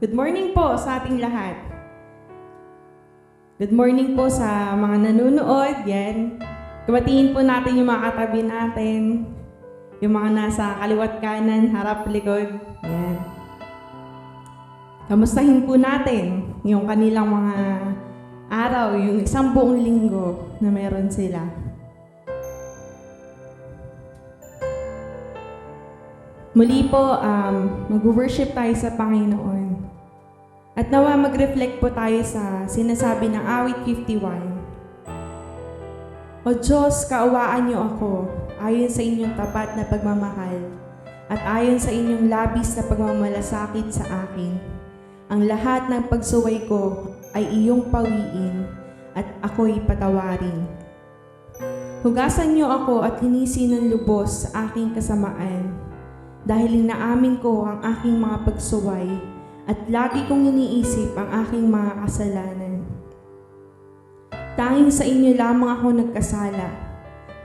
Good morning po sa ating lahat. Good morning po sa mga nanonood. Yan. Kumatiin po natin yung mga katabi natin. Yung mga nasa kaliwat kanan, harap, likod. Yan. Kamustahin po natin yung kanilang mga araw, yung isang buong linggo na meron sila. Muli po, mag-worship tayo sa Panginoon. At nawa mag-reflect po tayo sa sinasabi ng awit 51. O Diyos, kaawaan niyo ako, ayon sa inyong tapat na pagmamahal, at ayon sa inyong labis na pagmamalasakit sa akin. Ang lahat ng pagsuway ko ay iyong pawiin, at ako'y patawarin. Hugasan niyo ako at linisin ng lubos sa aking kasamaan, dahil inaamin ko ang aking mga pagsuway, at lagi kong iniisip ang aking mga kasalanan. Tanging sa inyo lamang ako nagkasala.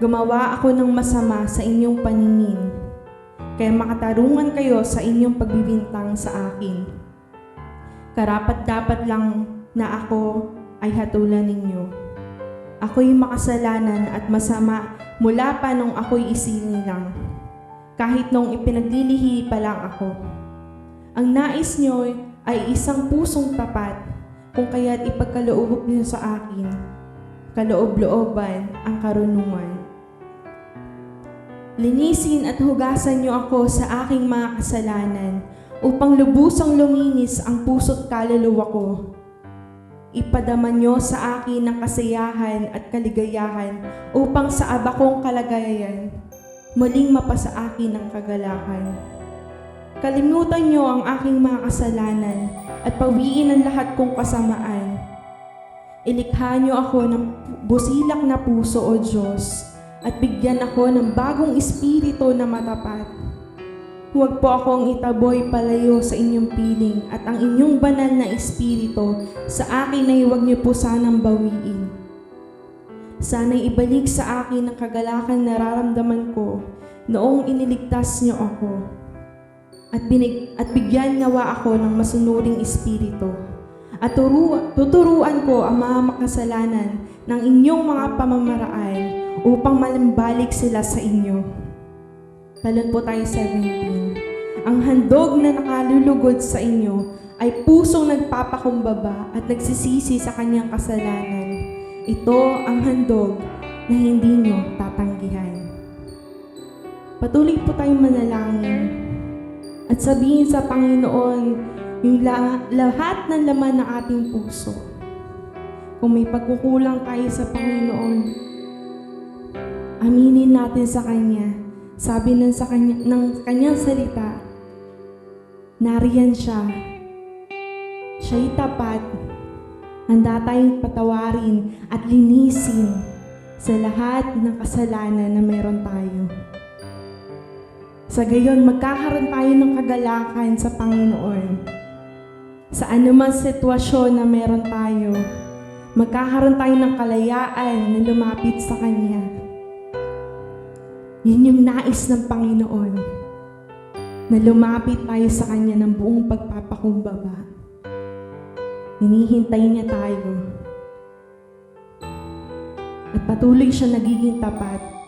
Gumawa ako ng masama sa inyong paningin, kaya makatarungan kayo sa inyong pagbibintang sa akin. Karapat-dapat lang na ako ay hatulan ninyo. Ako'y makasalanan at masama mula pa nung ako'y isinilang, kahit nung ipinaglilihi pa lang ako. Ang nais nyo ay isang pusong tapat, kung kaya't ipagkaloob niyo sa akin, kaloob-looban ang karunungan. Linisin at hugasan niyo ako sa aking mga kasalanan, upang lubusang luminis ang puso't kaluluwa ko. Ipadama niyo sa akin ang kasiyahan at kaligayahan, upang sa abakong kalagayan, muling mapasa akin ang kagalakan. Kalimutan niyo ang aking mga kasalanan at pawiin ang lahat kong kasamaan. Ilikha niyo ako ng busilak na puso, O Diyos, at bigyan ako ng bagong espiritu na matapat. Huwag po akong itaboy palayo sa inyong piling, at ang inyong banal na espiritu sa akin ay huwag niyo po sanang bawiin. Sana'y ibalik sa akin ang kagalakan nararamdaman ko noong iniligtas niyo ako. At bigyan nawa ako ng masunuring espiritu. At tuturuan ko ang mga makasalanan ng inyong mga pamamaraan upang malimbalik sila sa inyo. Talon po tayo 17. Ang handog na nakalulugod sa inyo ay pusong nagpapakumbaba at nagsisisi sa kanyang kasalanan. Ito ang handog na hindi nyo tatanggihan. Patuloy po tayong manalangin at sabihin sa Panginoon yung lahat ng laman ng ating puso. Kung may pagkukulang tayo sa Panginoon, aminin natin sa Kanya. Sabi ng Kanyang salita, nariyan siya. Siya'y tapat. Handa tayong patawarin at linisin sa lahat ng kasalanan na mayroon tayo. Sa gayon, magkakaroon tayo ng kagalakan sa Panginoon. Sa anumang sitwasyon na meron tayo, magkakaroon tayo ng kalayaan na lumapit sa Kanya. Yun yung nais ng Panginoon, na lumapit tayo sa Kanya ng buong pagpapakumbaba. Hinihintay niya tayo. At patuloy siya nagiging tapat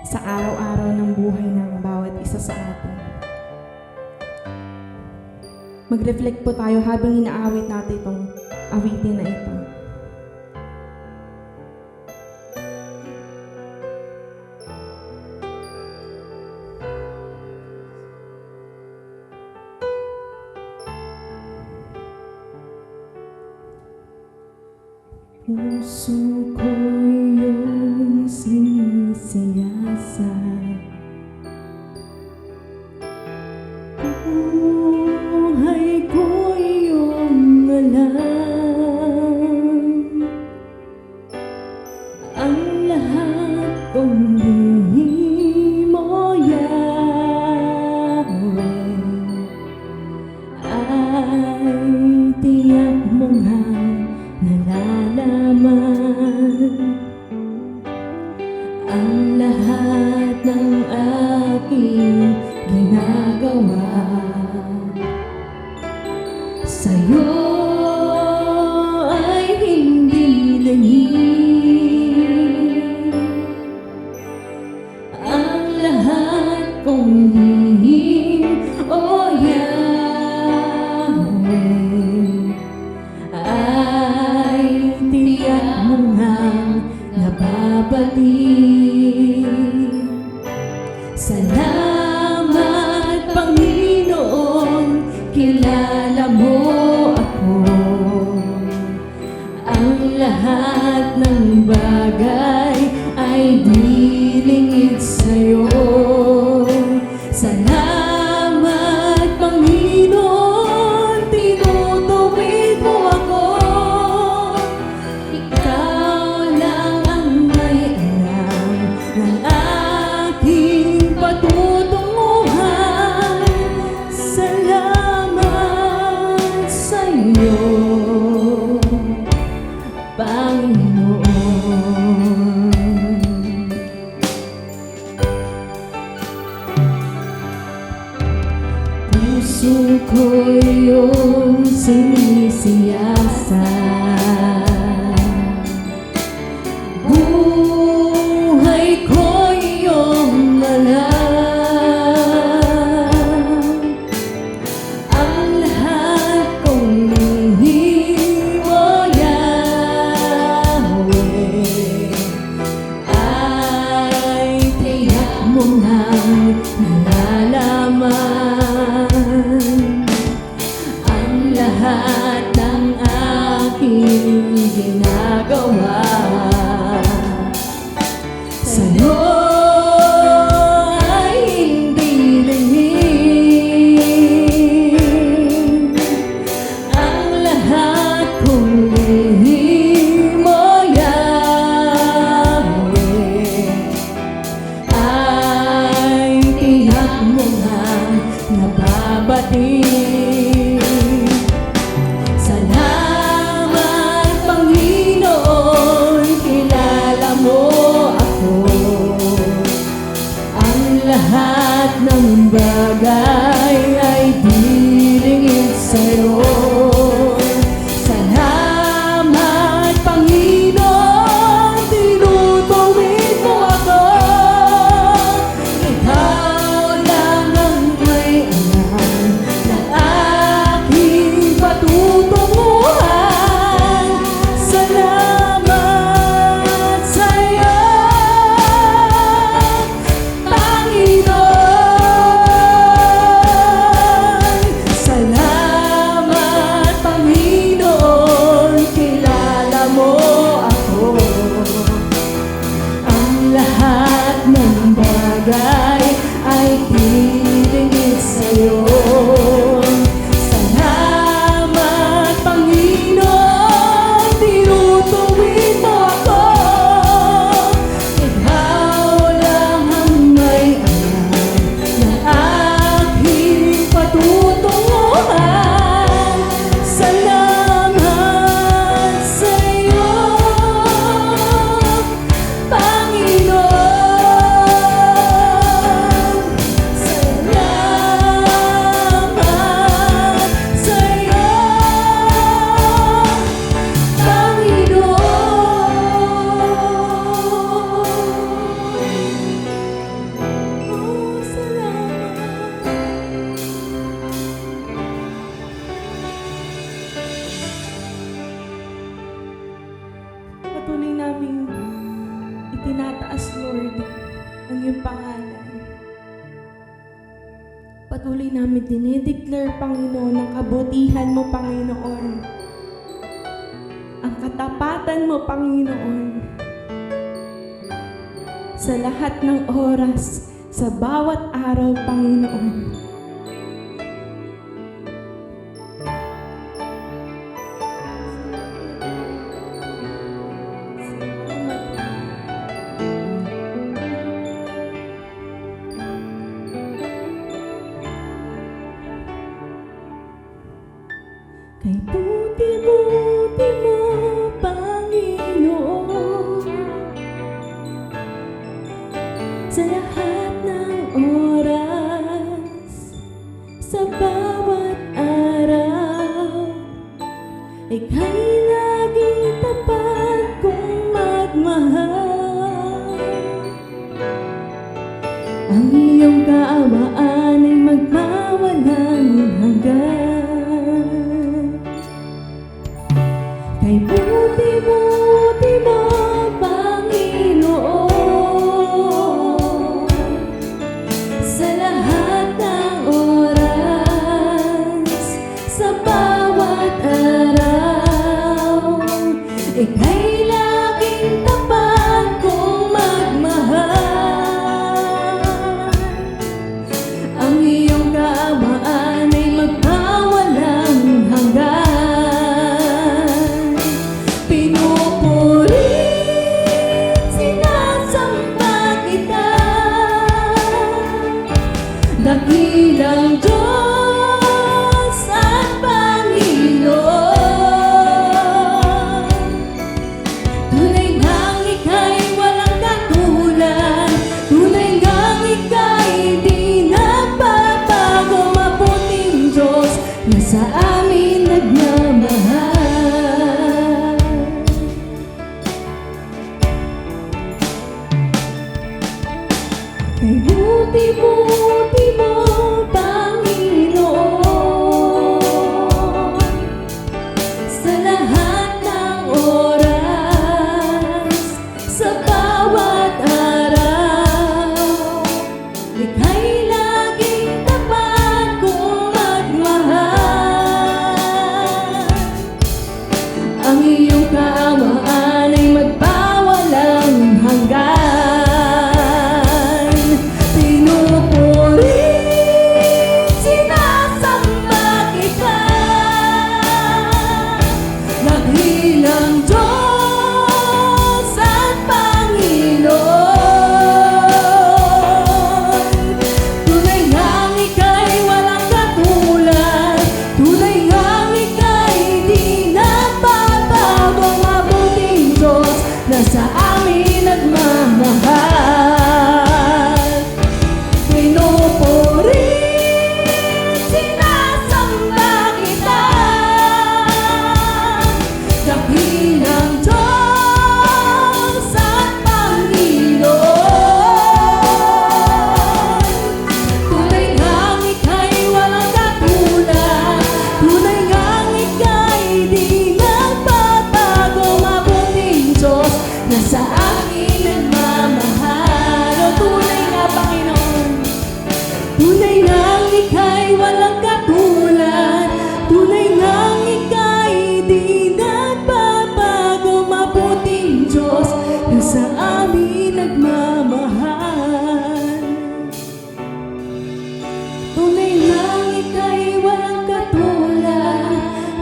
sa araw-araw ng buhay ng bawat isa sa atin. Mag-reflect po tayo habang inaawit natin itong awitin na ito. Puso ko'y iyong sinisiyasat, buhay ko'y iyong alam, ang lahat kong di mo, Yahweh, ay tiyak mo nga nalalaman. Ang lahat ng aking ginagawa Sa'yo ay hindi langit ang lahat kong hingin, O Yahweh, ay tiyak mo ngang nababalik. Salamat, Panginoon, kilala mo ako. Ang lahat ng bagay ay dilingid sa'yo. Salamat, Panginoon, tinutuwid mo ako. Ikaw lang ang may alam ng aking patutunguhan. Salamat sa'yo, Panginoon. Puso ko iyong sinisiyasan, buhay ko iyong alam. Ang lahat kong lihim, O Yahweh, ay tiyak mo ngang nalalaman. Ang lahat ng aking ginagawa sa'yo ay hindi lingid. Ang lahat kong lihim, O Yahweh, ay tiyak mo ngang nababalik. Salamat, Panginoon, kilala mo ako. Ang lahat ng bagay ay dilingid sa'yo. Salamat, Panginoon, tinutuwid mo ako. Ikaw lang ang may alam ng aking patutunguhan. Salamat sa'yo, Panginoon. Salamat, Panginoon, kilala mo ako. Ang lahat ng bagay ay dilingid sa'yo. Salamat, Panginoon, tinutuwid mo ako. Ikaw lang ang may alam ng aking patutunguhan. Salamat sa'yo, Panginoon. Salamat sa'yo, Panginoon. Oh, salamat. Patuloy naming itinataas, Lord, ang iyong pangalan. Patuloy namin dinideclare, Panginoon, ang kabutihan mo, Panginoon. Ang katapatan mo, Panginoon. Sa lahat ng oras, sa bawat araw, Panginoon. Kay buti-buti mo, Panginoon, sa lahat ng oras, sa bawat araw. ika'y laging tapat kong magmahal. Ang iyong kaawaan ay magpawalang hanggan. Kay buti-buti mo, Panginoon, sa lahat ng oras, sa bawat araw, ika'y laging tapat kong magmahal. Ang iyong kaawaan ay magpawalang hanggan. Pinupurit, sinasamba kita, dakilang Diyos at Panginoon. Tunay ngang ika'y walang katulad, tunay ngang ika'y di nagbabago, mabuting Diyos na sa amin nagmamahal. Kay buti-buti mo, Panginoon, sa lahat ng oras, sa bawat araw, ika'y laging tapat kong magmahal. Ang iyong kaawaan ay magpawalang hanggan. Pinupurit, sinasamba kita, dakilang Diyos at Panginoon. Tunay ngang ika'y walang katulad, tunay ngang ika'y di nagbabago, mabuting Diyos na sa amin nagmamahal. Pinupurit, sinasamba kita, dakilang Diyos at Panginoon. Tunay ngang ika'y walang katulad, tunay ngang ika'y di nagbabago, mabuting Diyos na sa amin nagmamahal. O tunay nga, Panginoon, tunay ngang ika'y walang katulad, tunay ngang ika'y di nagbabago, mabuting Diyos na sa amin nagmamahal. Tunay ngang ika'y walang katulad,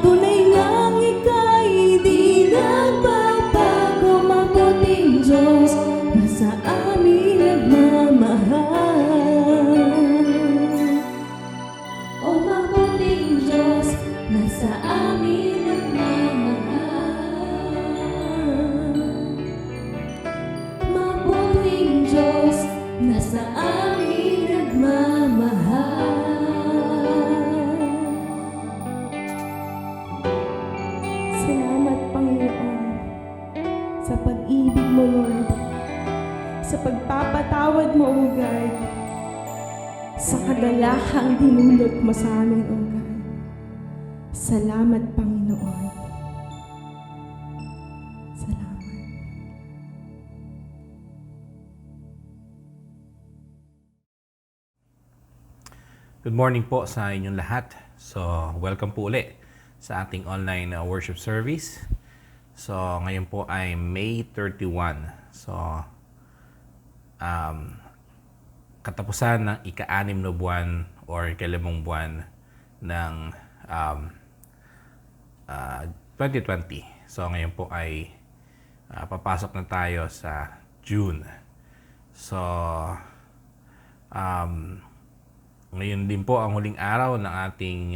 tunay ngang ika'y di nagbabago, mabuting Diyos na sa amin nagmamahal. O mabuting Diyos na sa amin nagmamahal. Mabuting Diyos na sa amin nagmamahal. Salamat, Panginoon, sa pag-ibig mo, Lord, sa pagpapatawad mo, O God, sa kagalakang dinulot mo sa amin, O God. Salamat, Panginoon. Salamat. Good morning po sa inyong lahat. So, welcome po uli sa ating online worship service. So, ngayon po ay May 31. So, katapusan ng ika-6 na buwan or ika-5 buwan ng 2020. So, ngayon po ay papasok na tayo sa June. So, ngayon din po ang huling araw ng ating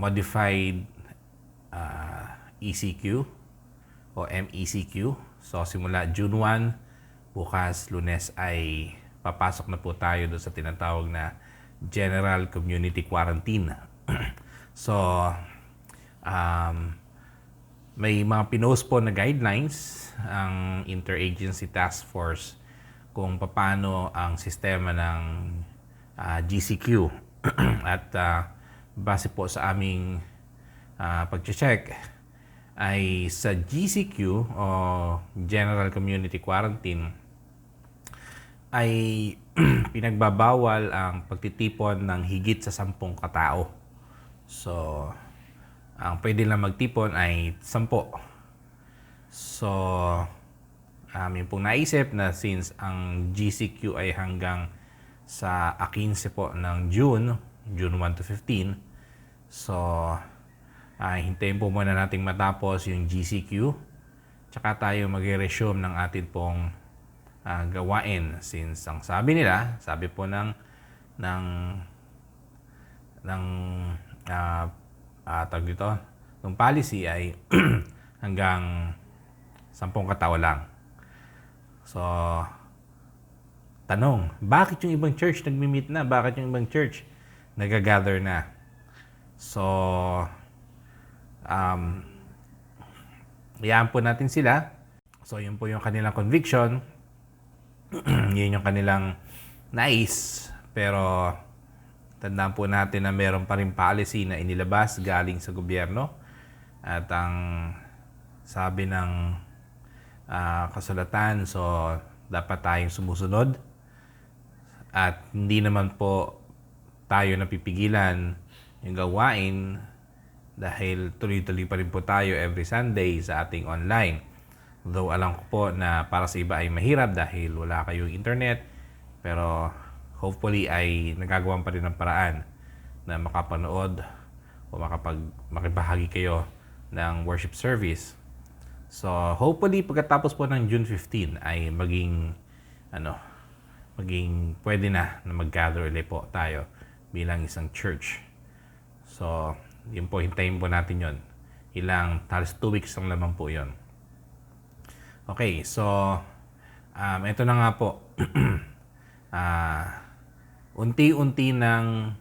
modified ECQ o MECQ. So, simula June 1, bukas Lunes ay papasok na po tayo doon sa tinatawag na General Community Quarantine. So, May mga pinost po na guidelines ang Interagency Task Force kung paano ang sistema ng GCQ. At base po sa aming pag-check ay sa GCQ o General Community Quarantine ay pinagbabawal ang pagtitipon ng higit sa 10 katao. So, ang pwede lang magtipon ay 10. So, amin pong naisip na since ang GCQ ay hanggang sa 15 po ng June 1 to 15. So, hintayin po muna nating matapos yung GCQ. Tsaka tayo mag-resume ng atin pong gawain. Since ang sabi po ng tawag dito, ng policy ay hanggang 10 katao lang. So, tanong, bakit yung ibang church nagmi-meet na? Bakit yung ibang church nag-gather na? So, hayaan po natin sila. So, yun po yung kanilang conviction. Yun yung kanilang nais. Pero, tandaan po natin na meron pa rin policy na inilabas galing sa gobyerno. At ang sabi ng kasulatan, so dapat tayong sumusunod. At hindi naman po tayo napipigilan yung gawain dahil tuloy-tuloy pa rin po tayo every Sunday sa ating online. Though alam ko po na para sa iba ay mahirap dahil wala kayong internet, pero hopefully ay nagagawan pa rin ng paraan na makapanood o makibahagi kayo ng worship service. So hopefully pagkatapos po ng June 15 ay maging pwede na mag-gather ulit po tayo bilang isang church. So yun po, hintayin po natin yun. Halos 2 weeks lang naman po yun. Okay, so ito na nga po. Unti-unti nang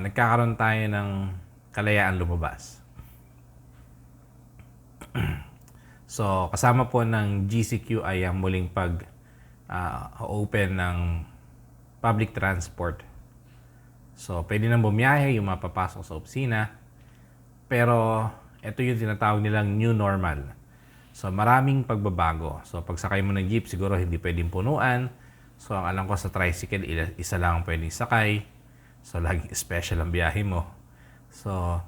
nagkakaroon tayo ng kalayaan lumabas. So, kasama po ng GCQ ay ang muling pag-open ng public transport. So, pwede nang bumiyahe yung mapapasok sa opisina. Pero, ito yung tinatawag nilang new normal. So, maraming pagbabago. So, pagsakay mo ng jeep, siguro hindi pwedeng punuan. So, ang alam ko sa tricycle, isa lang ang pwedeng sakay. So, laging special ang biyahe mo. So,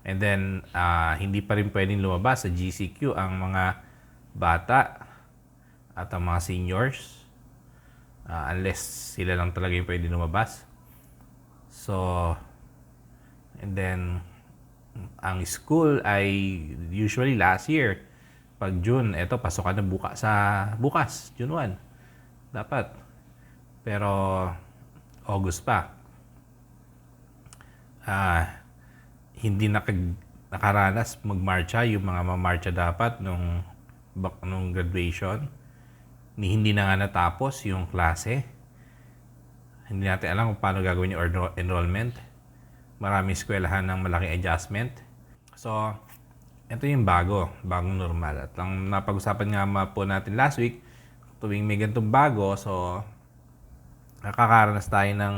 and then, hindi pa rin pwedeng lumabas sa GCQ ang mga bata at ang mga seniors. Unless sila lang talaga yung pwedeng lumabas. So, and then, ang school ay usually last year. Pag June, eto, pasokan na bukas, June 1. Dapat. Pero, August pa. Hindi nakaranas magmarcha yung mga mamarcha dapat nung graduation. Hindi na nga natapos yung klase. Hindi natin alam kung paano gagawin yung enrollment. Maraming eskwelahan ng malaking adjustment. So, ito yung bagong normal. At ang napag-usapan nga po natin last week, tuwing may ganitong bago, so nakakaranas tayo ng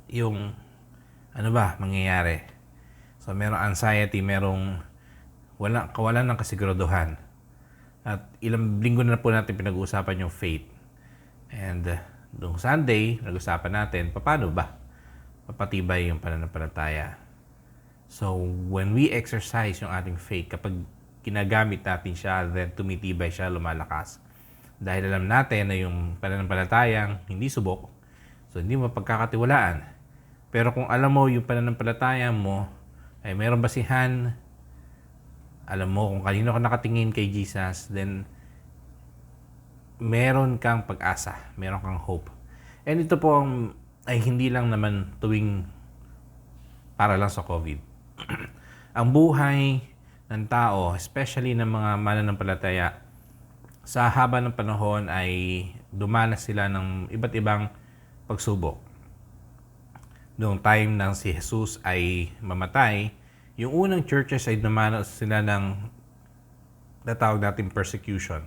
yung mangyayari. So, merong anxiety, merong kawalan ng kasiguraduhan. At ilang linggo na po natin pinag-uusapan yung faith. And noong Sunday, nag-usapan natin, paano ba mapatibay yung pananampalataya? So, when we exercise yung ating faith, kapag ginagamit natin siya, then tumitibay siya, lumalakas. Dahil alam natin na yung pananampalatayang hindi subok, so hindi mo pagkakatiwalaan. Pero kung alam mo yung pananampalataya mo ay mayroong basihan, alam mo kung kanino ka nakatingin kay Jesus, then meron kang pag-asa, meron kang hope. And ito po ay hindi lang naman tuwing para lang sa COVID. Ang buhay ng tao, especially ng mga mananampalataya, sa haba ng panahon ay dumanas sila ng iba't ibang pagsubok. noong time nang si Jesus ay mamatay, yung unang churches ay dumanas sila ng natawag natin persecution.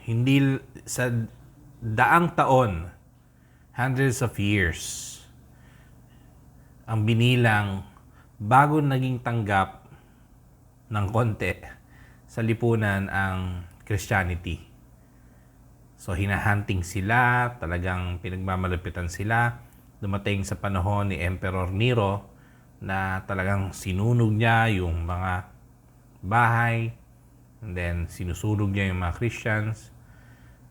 Hindi sa daang taon, hundreds of years, ang binilang bago naging tanggap ng konti sa lipunan ang Christianity. So hinahunting sila, talagang pinagmamalupitan sila. Dumating sa panahon ni Emperor Nero na talagang sinunog niya yung mga bahay, and then sinusunog niya yung mga Christians,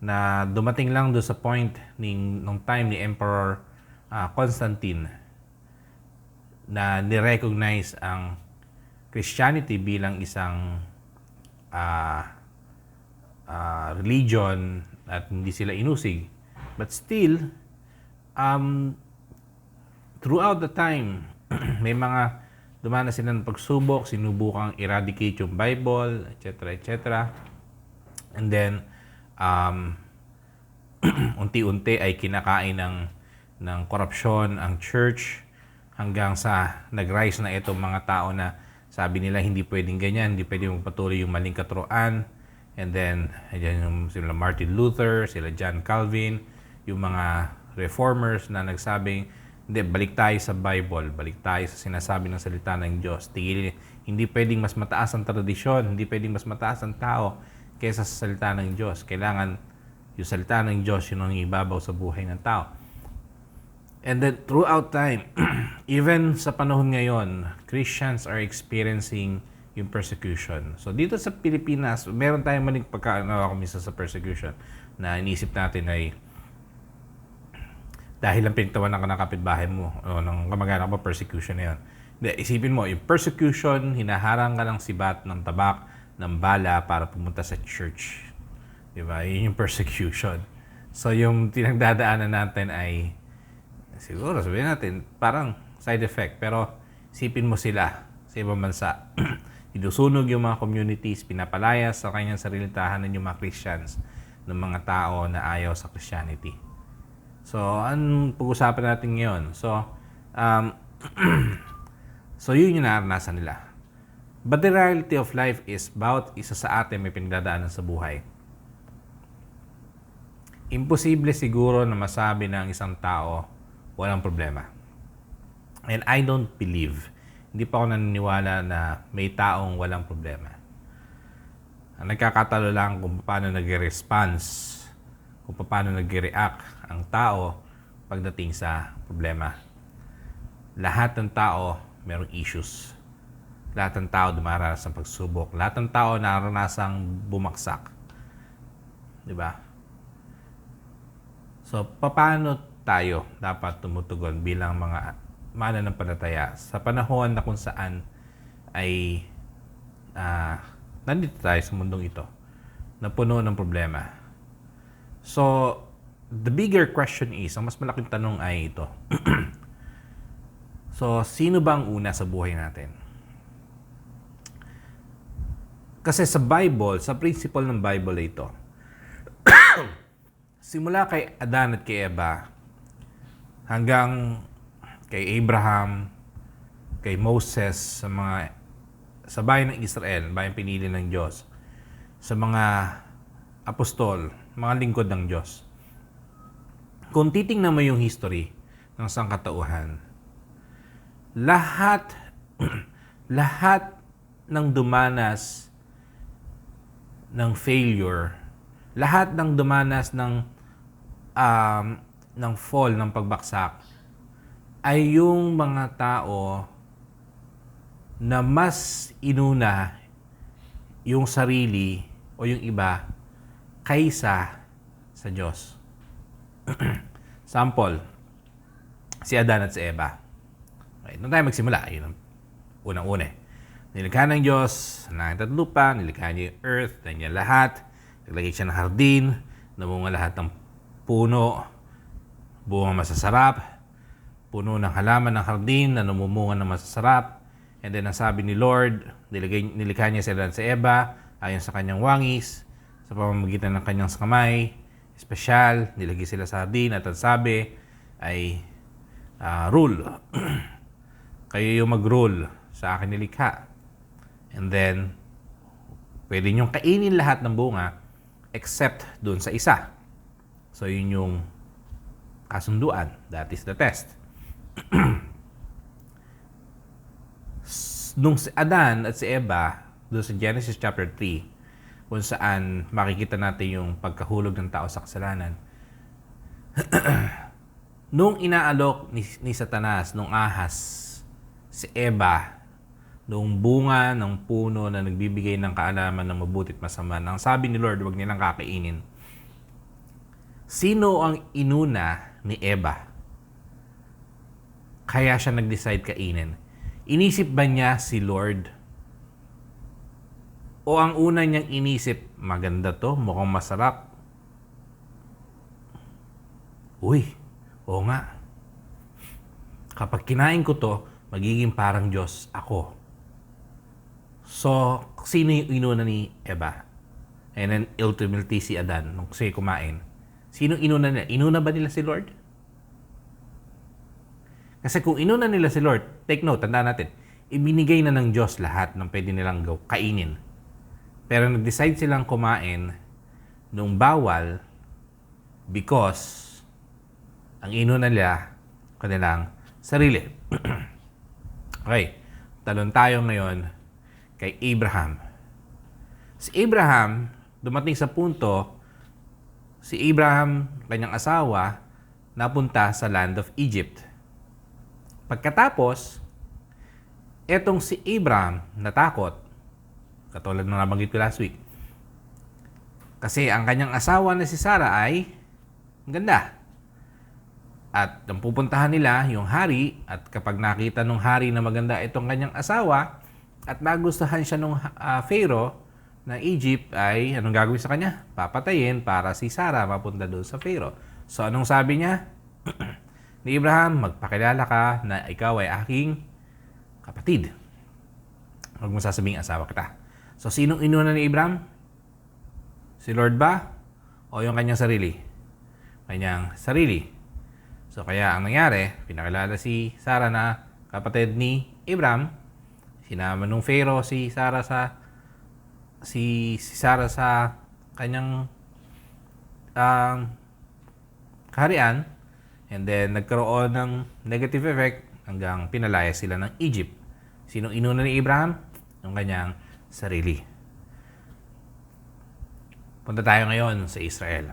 na dumating lang doon sa point nung time ni Emperor Constantine na ni-recognize ang Christianity bilang isang religion at hindi sila inusig. But still, throughout the time, may mga dumanas sila ng pagsubok, sinubukang eradicate yung Bible, etc. etc. And then, unti-unti ay kinakain ng korupsyon ang church hanggang sa nag-rise na itong mga tao na sabi nila hindi pwedeng ganyan, hindi pwedeng magpatuloy yung maling katuruan. And then, ayan yung sila Martin Luther, sila John Calvin, yung mga reformers na nagsabing, hindi, balik tayo sa Bible, balik tayo sa sinasabi ng salita ng Diyos. Hindi pwedeng mas mataas ang tradisyon, hindi pwedeng mas mataas ang tao kaysa sa salita ng Diyos. Kailangan yung salita ng Diyos, yun ang ibabaw sa buhay ng tao. And then, throughout time, even sa panahon ngayon, Christians are experiencing yung persecution. So, dito sa Pilipinas, meron tayong maling pagkakanawa kumisa sa persecution na iniisip natin ay dahil lang pinagtawanan ka ng kapitbahay mo o ng kamag-anak mo, persecution na yun. Hindi, isipin mo, yung persecution, hinaharang ka ng sibat, ng tabak, ng bala para pumunta sa church. Diba? Yun yung persecution. So, yung tinagdadaanan natin ay siguro, sabihin natin, parang side effect. Pero, isipin mo sila sa ibang bansa. Inusunog yung mga communities, pinapalayas sa kanyang sariling tahanan yung mga Christians ng mga tao na ayaw sa Christianity. So, anong pag-usapan natin ngayon? So, so yun yung naranasan nila. But the reality of life is bawat isa sa atin may pinagdadaanan sa buhay. Imposible siguro na masabi ng isang tao walang problema. And I don't believe, hindi pa ako naniniwala na may taong walang problema. Ang nagkakatalo lang kung paano nag-response, kung paano nag-react ang tao pagdating sa problema. Lahat ng tao mayroong issues. Lahat ng tao dumaranas ng pagsubok. Lahat ng tao naranasang bumagsak. Diba? So, paano tayo dapat tumutugon bilang mga mananampalataya sa panahon na kung saan ay nandito tayo sa mundong ito na puno ng problema? So, the bigger question is, ang mas malaking tanong ay ito. So, sino ba ang una sa buhay natin? Kasi sa Bible, sa principle ng Bible ito, simula kay Adan at kay Eva, hanggang kay Abraham, kay Moses, sa bayan ng Israel, bayan pinili ng Diyos, sa mga apostol, mga lingkod ng Diyos. Kung titingnan mo yung history ng sangkatauhan, lahat ng dumanas ng failure, lahat ng dumanas ng fall, ng pagbaksak, ay yung mga tao na mas inuna yung sarili o yung iba kaysa sa Diyos. Sample, si Adan at si Eva. Okay, doon tayo magsimula. Yun ang unang-una. Nilikha ng Diyos, langit at lupa, nilikha niya yung earth, niya lahat. Naglagay siya ng hardin, namunga lahat ng puno, bunga masasarap, puno ng halaman ng hardin na namumunga ng masasarap. And then, ang sabi ni Lord, nilikha niya si Adan at si Eva, ayon sa kanyang wangis, sa pamamagitan ng kanyang kamay, espesyal, nilagay sila sa hardin, at ang sabi ay rule. Kayo yung mag-rule sa akin nilikha. And then, pwede nyong kainin lahat ng bunga except dun sa isa. So, yun yung kasunduan. That is the test. Nung si Adan at si Eva, doon sa Genesis chapter 3, kung saan makikita natin yung pagkahulog ng tao sa kasalanan, nung inaalok ni Satanas, nung ahas, si Eva, nung bunga ng puno na nagbibigay ng kaalaman ng mabuti at masama, ang sabi ni Lord, huwag nilang kakainin. Sino ang inuna ni Eva? Kaya siya nag-decide kainin. Inisip ba niya si Lord? O ang una niyang inisip, maganda to, mukhang masarap. Uy, oo nga. Kapag kinain ko to, magiging parang Diyos ako. So, sino yung inuna ni Eva? And then ultimately si Adan, nung siya kumain. Sino inuna nila? Inuna ba nila si Lord? Kasi kung inuna nila si Lord, take note, tandaan natin, ibinigay na ng Diyos lahat ng pwede nilang kainin. Pero nag-decide silang kumain nung bawal because ang inuna nila kanilang sarili. Okay, talon tayo ngayon kay Abraham. Si Abraham, dumating sa punto, si Abraham, kanyang asawa, napunta sa land of Egypt. Pagkatapos, etong si Abraham natakot, katulad ng nabanggit ko last week. Kasi ang kanyang asawa na si Sarah ay ganda. At ang pupuntahan nila, yung hari, at kapag nakita ng hari na maganda itong kanyang asawa, at nagustuhan siya ng Pharaoh ng Egypt, ay anong gagawin sa kanya? Papatayin para si Sarah mapunta doon sa Pharaoh. So anong sabi niya? Ni Abraham, magpakilala ka na ikaw ay aking kapatid. Huwag mo sasabing asawa kita. So, sinong inuna ni Abraham? Si Lord ba? O yung kanyang sarili? Kanyang sarili. So, kaya ang nangyari, pinakilala si Sarah na kapatid ni Abraham. Sinama nung Pharaoh si Sarah sa kanyang kaharian. And then, nagkaroon ng negative effect hanggang pinalaya sila ng Egypt. Sino inuna ni Abraham? Yung kanyang sarili. Punta tayo ngayon sa Israel.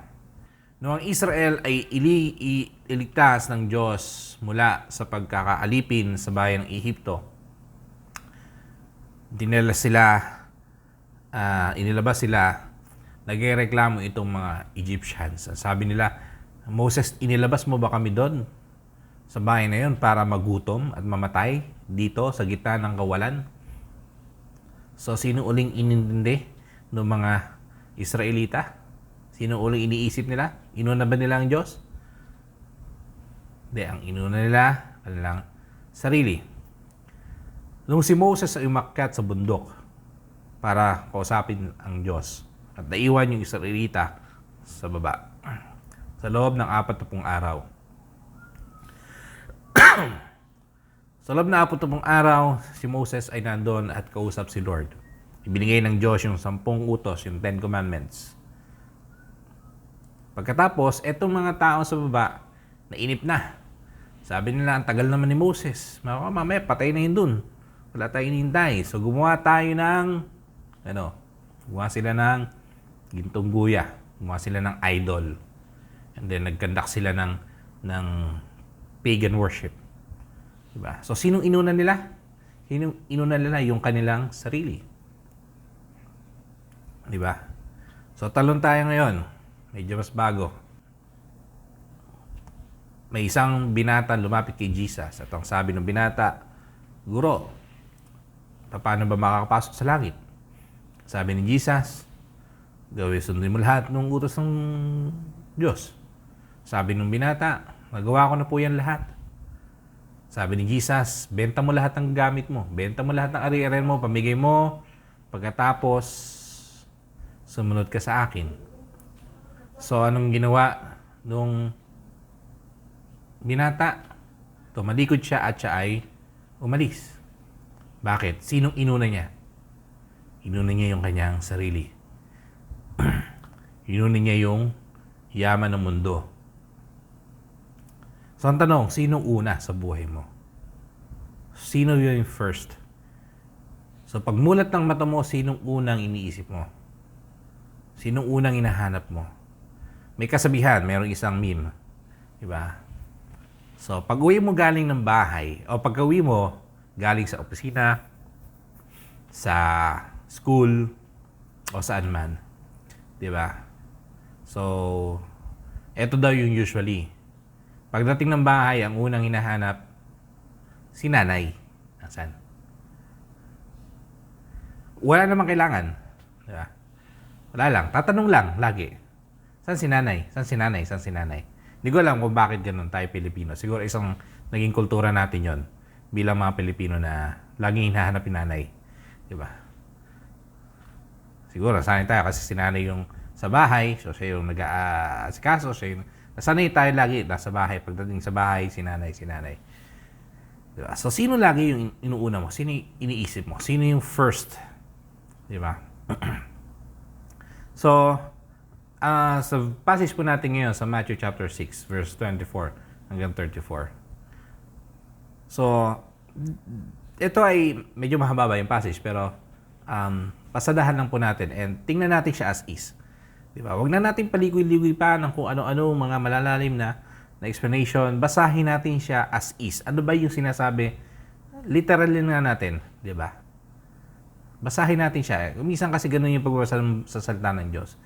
Noong ang Israel ay iligtas ng Diyos mula sa pagkakaalipin sa bayan ng Ehipto, inilabas sila, nagreklamo itong mga Egyptians. Sabi nila, Moses, inilabas mo ba kami doon sa bahay na yun para magutom at mamatay dito sa gitna ng kawalan? So, sino uling inintindi ng mga Israelita? Sino uling iniisip nila? Inuna ba nila ang Diyos? Hindi, ang inuna nila, kanilang sarili. Nung si Moses ay umakyat sa bundok para kausapin ang Diyos at naiwan yung Israelita sa baba, sa loob ng 40 araw. Sa loob ng 40 araw, si Moses ay nandun at kausap si Lord. Ibinigay ng Diyos yung 10 utos, yung 10 commandments. Pagkatapos, etong mga tao sa baba, nainip na. Sabi nila, ang tagal naman ni Moses. Mamaya, patay na yun dun. Wala tayong hinintay. So, gumawa tayo ng, gumawa sila ng gintong guya. Gumawa sila ng idol. And then, nag-conduct sila ng pagan worship. Diba? So, sinong inuna nila? Sinong inuna nila? Yung kanilang sarili. Diba? So, talon tayo ngayon. Medyo mas bago. May isang binata lumapit kay Jesus. At ang sabi ng binata, Guro, paano ba makakapasok sa langit? Sabi ni Jesus, sundin mo lahat ng utos ng Diyos. Sabi ng binata, nagawa ko na po yan lahat. Sabi ni Jesus, benta mo lahat ng gamit mo. Benta mo lahat ng ari-arian mo, pamigay mo. Pagkatapos, sumunod ka sa akin. So, anong ginawa nung binata? Tumalikod siya at siya ay umalis. Bakit? Sinong inuna niya? Inuna niya yung kanyang sarili. Inuna niya yung yaman ng mundo. So ang tanong, sinong una sa buhay mo? Sino yung first? So pagmulat ng mata mo, sinong unang iniisip mo? Sinong unang hinahanap mo? May kasabihan, mayroong isang meme. Diba? So pag uwi mo galing ng bahay, o pag uwi mo galing sa opisina, sa school, o saan man. Diba? So, eto daw yung usually. Pagdating ng bahay, ang unang hinahanap, si nanay. Nasaan? Wala namang kailangan. Diba? Wala lang. Tatanong lang, lagi. Saan si nanay? Saan si nanay? Saan si nanay? Hindi ko alam kung bakit ganun tayo Pilipino. Siguro isang naging kultura natin yon bilang mga Pilipino na laging hinahanap yung nanay. Diba? Siguro, sanay tayo kasi si nanay yung sa bahay. So, siya yung nag-aasikaso. Sanay tayo lagi nasa bahay. Pagdating sa bahay, si nanay. Diba? So, sino lagi yung inuuna mo? Sino yung iniisip mo? Sino yung first? Diba? So, sa passage po natin ngayon sa Matthew chapter 6, verse 24 hanggang 34. So, ito ay medyo mahaba yung passage, pero pasadahan lang po natin and tingnan natin siya as is. Diba? Huwag na natin paligoy-ligoy pa ng kung ano-ano mga malalalim na explanation. Basahin natin siya as is. Ano ba yung sinasabi? Literally nga natin. Diba? Basahin natin siya. Minsan kasi ganun yung pagbabasa sa salita ng Diyos.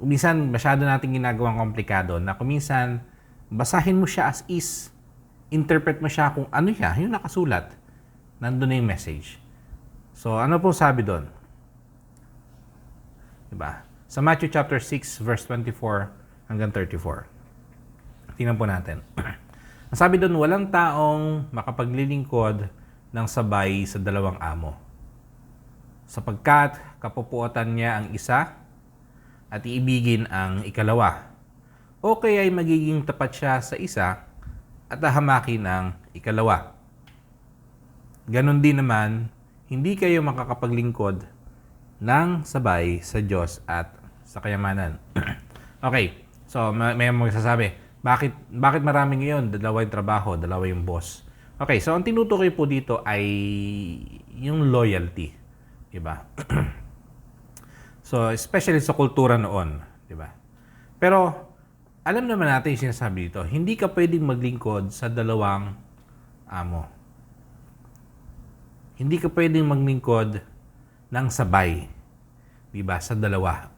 Minsan masyado natin ginagawang komplikado na kuminsan basahin mo siya as is. Interpret mo siya kung ano siya, yung nakasulat. Nandun na yung message. So, ano po sabi doon? Diba? Sa Matthew chapter 6, verse 24 hanggang 34. Tingnan po natin. Ang sabi doon, walang taong makapaglilingkod ng sabay sa dalawang amo. Sapagkat kapupuotan niya ang isa at iibigin ang ikalawa. O kaya ay magiging tapat siya sa isa at hahamakin ang ikalawa. Ganon din naman, hindi kayo makakapaglingkod ng sabay sa Diyos at sa kayamanan. Okay, so may magsasabi, bakit marami ngayon? Dalawa yung trabaho, dalawa yung boss. Okay, so ang tinutukoy po dito ay yung loyalty. Diba? So, especially sa kultura noon. Diba? Pero, alam naman natin yung sinasabi dito, hindi ka pwedeng maglingkod sa dalawang amo. Hindi ka pwedeng maglingkod ng sabay. Diba? Sa dalawa.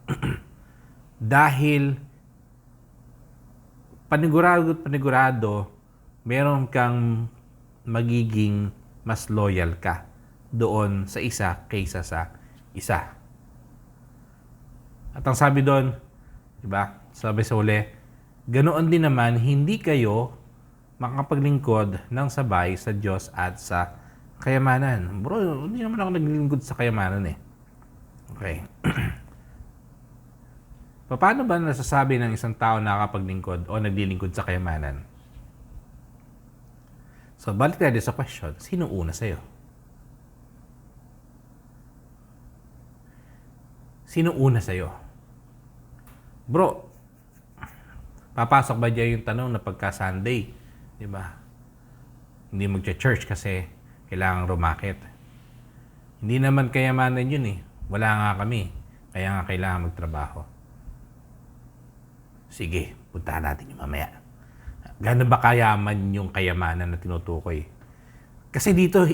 Dahil, panigurado, meron kang magiging mas loyal ka doon sa isa kaysa sa isa. At ang sabi doon, diba? Sabi sa uli, ganoon din naman, hindi kayo makapaglingkod ng sabay sa Diyos at sa kayamanan. Bro, hindi naman ako naglilingkod sa kayamanan eh. Okay. Paano ba nasasabi ng isang tao na nakapaglingkod o naglilingkod sa kayamanan? So, balik tayo sa question, sino una sa'yo? Sino una sa'yo? Bro, papasok ba dyan yung tanong na pagka-Sunday? Diba? Hindi mag-church kasi kailangan rumakit. Hindi naman kayamanan yun eh. Wala nga kami. Kaya nga kailangan magtrabaho. Sige, puntahan natin yung mamaya. Gano'n ba kayaman yung kayamanan na tinutukoy? Kasi dito,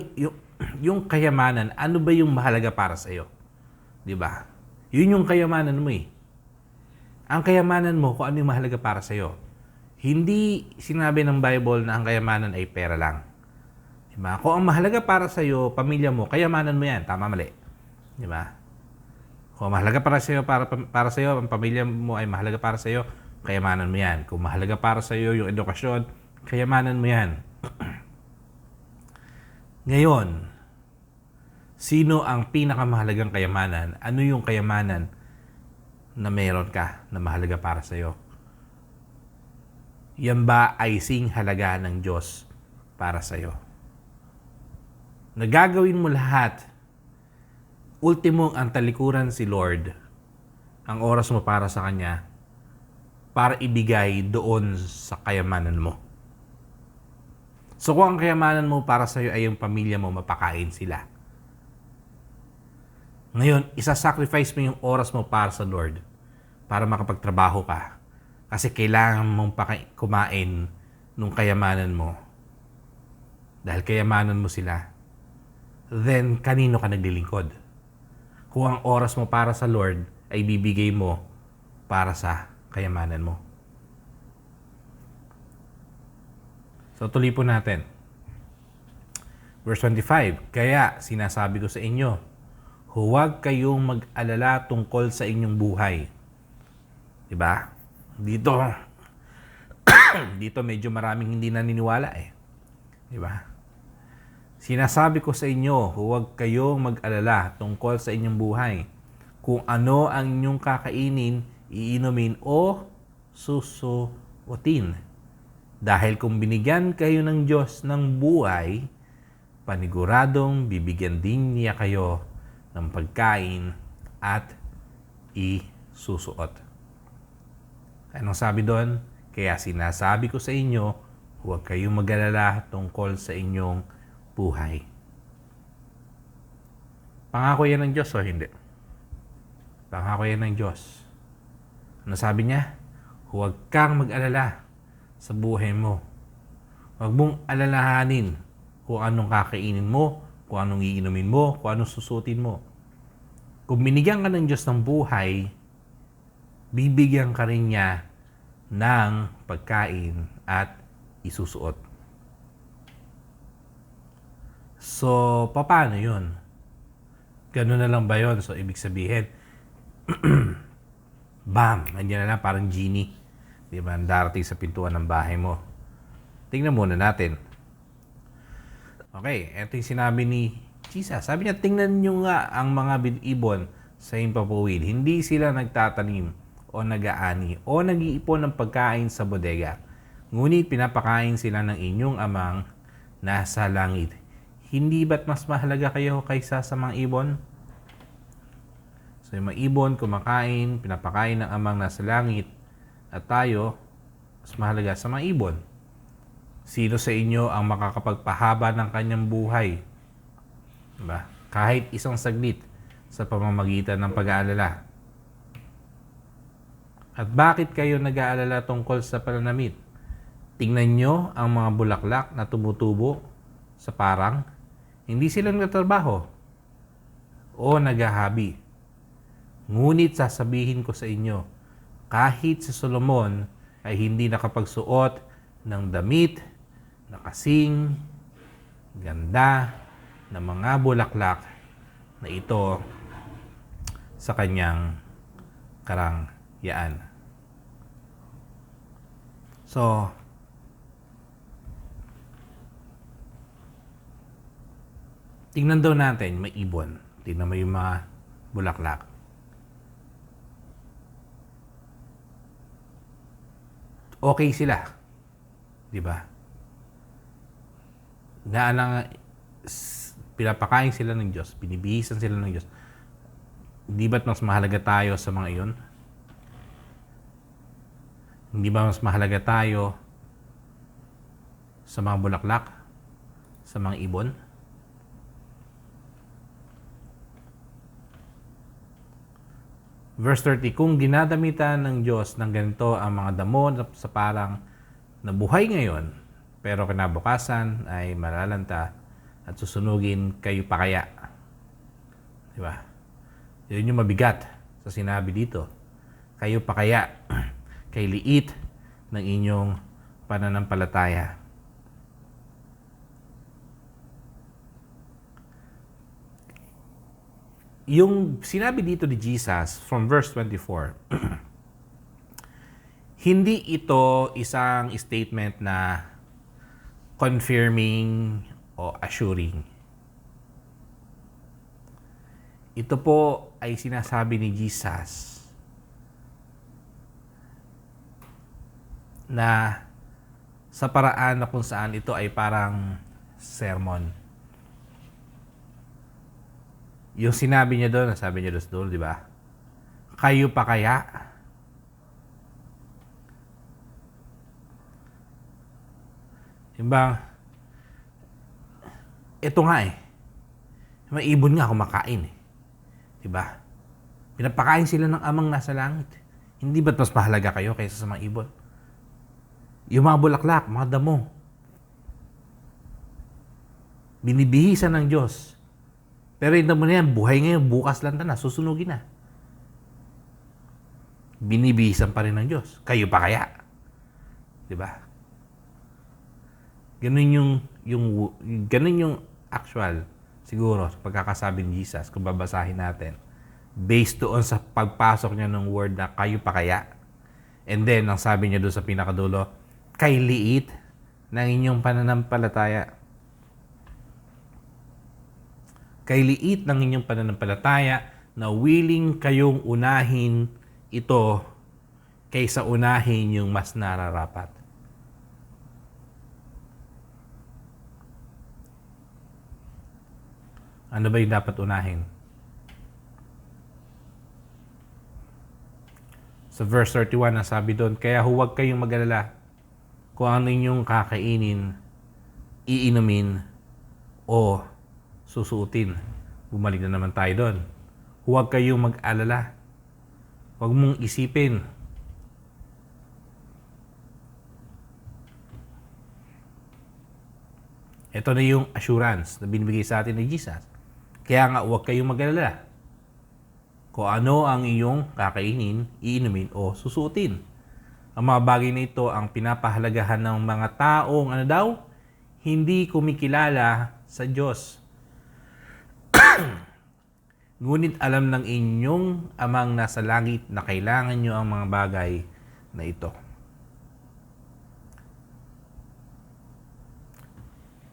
yung kayamanan, ano ba yung mahalaga para sa'yo? Diba? Yun yung kayamanan mo eh. Ang kayamanan mo, kung ano yung mahalaga para sa'yo. Hindi sinabi ng Bible na ang kayamanan ay pera lang. Diba? Kung ang mahalaga para sa'yo, pamilya mo, kayamanan mo yan. Tama, mali. Diba? Kung mahalaga para sa'yo, para sa'yo, ang pamilya mo ay mahalaga para sa'yo, kayamanan mo yan. Kung mahalaga para sa'yo yung edukasyon, kayamanan mo yan. Ngayon, sino ang pinakamahalagang kayamanan? Ano yung kayamanan na meron ka na mahalaga para sa'yo? Yan ba ay sing halaga ng Diyos para sa'yo. Nagagawin mo lahat. Ultimong ang talikuran si Lord. Ang oras mo para sa Kanya para ibigay doon sa kayamanan mo. So kung ang kayamanan mo para sa'yo ay yung pamilya mo, mapakain sila. Ngayon, isasacrifice mo yung oras mo para sa Lord para makapagtrabaho ka. Kasi kailangan mong kumain nung kayamanan mo. Dahil kayamanan mo sila. Then, kanino ka naglilingkod? Kung ang oras mo para sa Lord ay bibigay mo para sa kayamanan mo. So, tuloy po natin. Verse 25, kaya sinasabi ko sa inyo, huwag kayong mag-alala tungkol sa inyong buhay. Diba? Dito medyo maraming hindi naniniwala eh. Diba? Sinasabi ko sa inyo, huwag kayong mag-alala tungkol sa inyong buhay. Kung ano ang inyong kakainin, iinumin o susuotin. Dahil kung binigyan kayo ng Diyos ng buhay, paniguradong bibigyan din niya kayo ng pagkain at isusuot. Anong sabi doon? Kaya sinasabi ko sa inyo, huwag kayong mag-alala tungkol sa inyong buhay. Pangako yan ng Diyos o hindi? Pangako yan ng Diyos. Ano sabi niya? Huwag kang mag-alala sa buhay mo. Huwag mong alalahanin kung anong kakainin mo, kung anong iinumin mo, kung anong susutin mo. Kung binigyan ka ng Diyos ng buhay, bibigyan ka rin niya ng pagkain at isusuot. So, paano yun? Ganun na lang ba yun? So, ibig sabihin, bam! Nandiyan na lang parang genie. Di ba? Darating sa pintuan ng bahay mo. Tingnan muna natin. Okay, ito yung sinabi ni Jesus. Sabi niya, tingnan nyo nga ang mga ibon sa himpapawid. Hindi sila nagtatanim o nag-aani o nag-iipon ng pagkain sa bodega. Ngunit pinapakain sila ng inyong amang nasa langit. Hindi ba't mas mahalaga kayo kaysa sa mga ibon? So yung mga ibon kumakain, pinapakain ng amang nasa langit. At tayo, mas mahalaga sa mga ibon. Sino sa inyo ang makakapagpahaba ng kanyang buhay? Diba? Kahit isang saglit sa pamamagitan ng pag-aalala. At bakit kayo nag-aalala tungkol sa pananamit? Tingnan nyo ang mga bulaklak na tumutubo sa parang. Hindi sila nagtatrabaho o naghahabi. Ngunit sasabihin ko sa inyo, kahit si Solomon ay hindi nakapagsuot ng damit na kasing ganda ng mga bulaklak na ito sa kanyang karangyaan. So, tingnan daw natin, may ibon. Tingnan mo yung mga bulaklak. Okay sila. Di ba? Pinapakain sila ng Diyos. Binibihisan sila ng Diyos. Hindi ba't mas mahalaga tayo sa mga iyon? Hindi ba mas mahalaga tayo sa mga bulaklak? Sa mga ibon? Verse 30, kung ginadamitan ng Diyos ng ganito ang mga damo sa parang nabuhay ngayon, pero kinabukasan ay malalanta at susunugin kayo pa kaya. Di ba? Yun yung mabigat sa sinabi dito. Kayo pa kaya kay liit ng inyong pananampalataya. Yung sinabi dito ni Jesus from verse 24, hindi ito isang statement na confirming o assuring. Ito po ay sinasabi ni Jesus na sa paraan na kung saan ito ay parang sermon. Yung sinabi niya doon, sabi niya doon, di ba? Kayo pa kaya? Yung bang, ito nga may ibon nga kumakain di ba? Pinapakain sila ng amang nasa langit. Hindi ba't mas mahalaga kayo kaysa sa mga ibon? Yung mga bulaklak, mga damo, binibihisan ng Diyos. Pero yung damo na yan, buhay ngayon, bukas lang na, susunugin na. Binibihisan pa rin ng Diyos. Kayo pa kaya? Di ba? Ganun yung actual, siguro, pagkakasabi ni Jesus, kung babasahin natin, based doon sa pagpasok niya ng word na kayo pa kaya. And then, ang sabi niya doon sa pinakadulo, kay liit ng inyong pananampalataya. Kay liit ng inyong pananampalataya na willing kayong unahin ito kaysa unahin yung mas nararapat. Ano ba yung dapat unahin? Sa verse 31, nasabi doon, kaya huwag kayong mag-alala kung ano inyong kakainin, iinumin, o susuotin. Bumalik na naman tayo doon. Huwag kayong mag-alala. Huwag mong isipin. Ito na yung assurance na binibigay sa atin ni Jesus. Kaya nga, huwag kayong mag-alala kung ano ang iyong kakainin, iinumin, o susuotin. Ang mga bagay na ito ang pinapahalagahan ng mga taong, hindi kumikilala sa Diyos. Ngunit alam ng inyong amang nasa langit na kailangan nyo ang mga bagay na ito.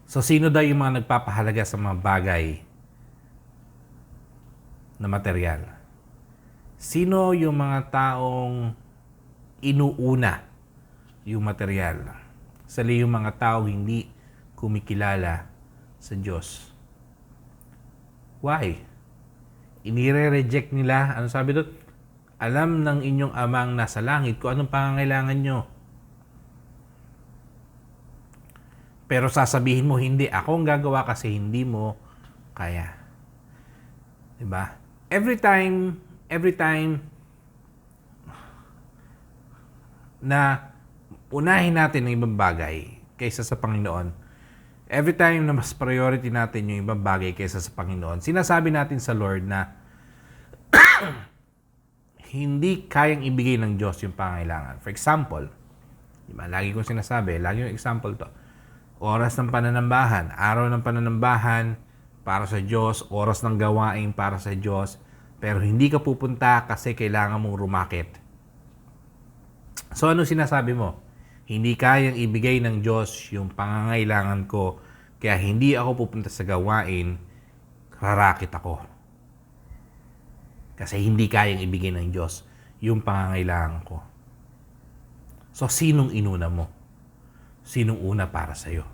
So, sino daw yung mga nagpapahalaga sa mga bagay na material? Sino yung mga taong inuuna yung material? Sali yung mga taong hindi kumikilala sa Diyos. Why? Inire-reject nila. Ano sabi doon? Alam ng inyong amang nasa langit kung anong pangangailangan nyo. Pero sasabihin mo, hindi. Ako ang gagawa kasi hindi mo kaya. Diba? Every time na unahin natin ang ibang bagay kaysa sa Panginoon, every time na mas priority natin yung ibang bagay kaysa sa Panginoon, sinasabi natin sa Lord na hindi kayang ibigay ng Diyos yung pangailangan. For example, diba, lagi kong sinasabi, lagi yung example to, oras ng pananambahan, araw ng pananambahan para sa Diyos, oras ng gawain para sa Diyos, pero hindi ka pupunta kasi kailangan mong rumakit. So ano sinasabi mo? Hindi kayang ibigay ng Diyos yung pangangailangan ko, kaya hindi ako pupunta sa gawain, rarakit ako. Kasi hindi kayang ibigay ng Diyos yung pangangailangan ko. So sinong inuna mo? Sinong una para sa'yo?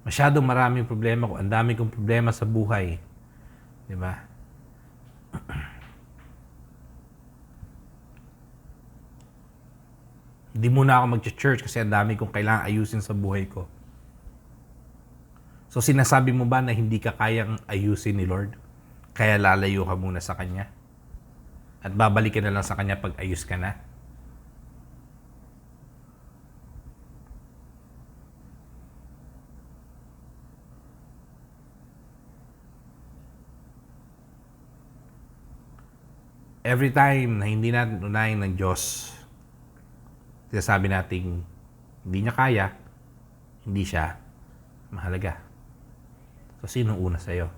Masyadong maraming problema ko. Ang dami kong problema sa buhay. Di ba? Hindi muna ako mag-church kasi ang dami kong kailangan ayusin sa buhay ko. So sinasabi mo ba na hindi ka kayang ayusin ni Lord? Kaya lalayo ka muna sa Kanya? At babalik ka na lang sa Kanya pag ayos ka na? Every time na hindi natin unahin ng Diyos, sinasabi natin hindi niya kaya, hindi siya mahalaga. So, sinong una sa'yo?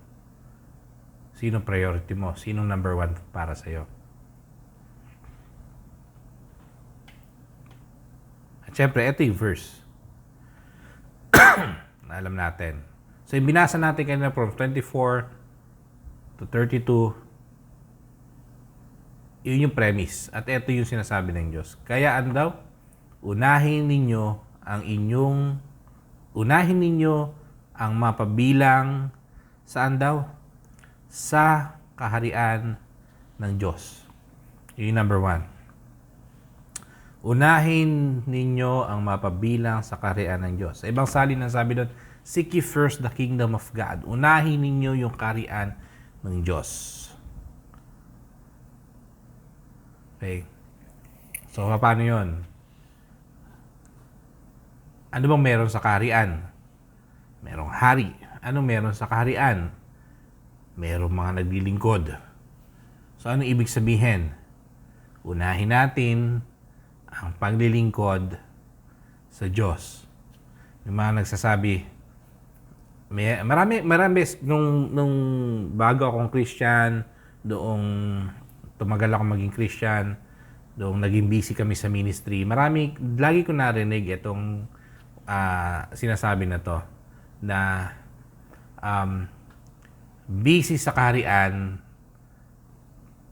Sinong priority mo? Sinong number one para sa'yo? At syempre, ito yung verse na alam natin. So, yung binasa natin kanina from 24 to 32, yun yung premise. At ito yung sinasabi ng Diyos. Kaya ano daw? Unahin ninyo ang mapabilang saan daw? Sa kaharian ng Diyos. Yun yung number 1. Unahin ninyo ang mapabilang sa kaharian ng Diyos. Sa ibang salin ang sabi doon, seek ye first the kingdom of God. Unahin ninyo yung kaharian ng Diyos. Okay. So, paano yun? Ano bang meron sa kaharian? Merong hari. Ano meron sa kaharian? Merong mga naglilingkod. So, ano ibig sabihin? Unahin natin ang paglilingkod sa Diyos. Yung mga nagsasabi, marami nung bago akong Christian, doong tumagal ako maging Christian, doong naging busy kami sa ministry, lagi ko narinig itong sinasabi na to, na busy sa kaharian,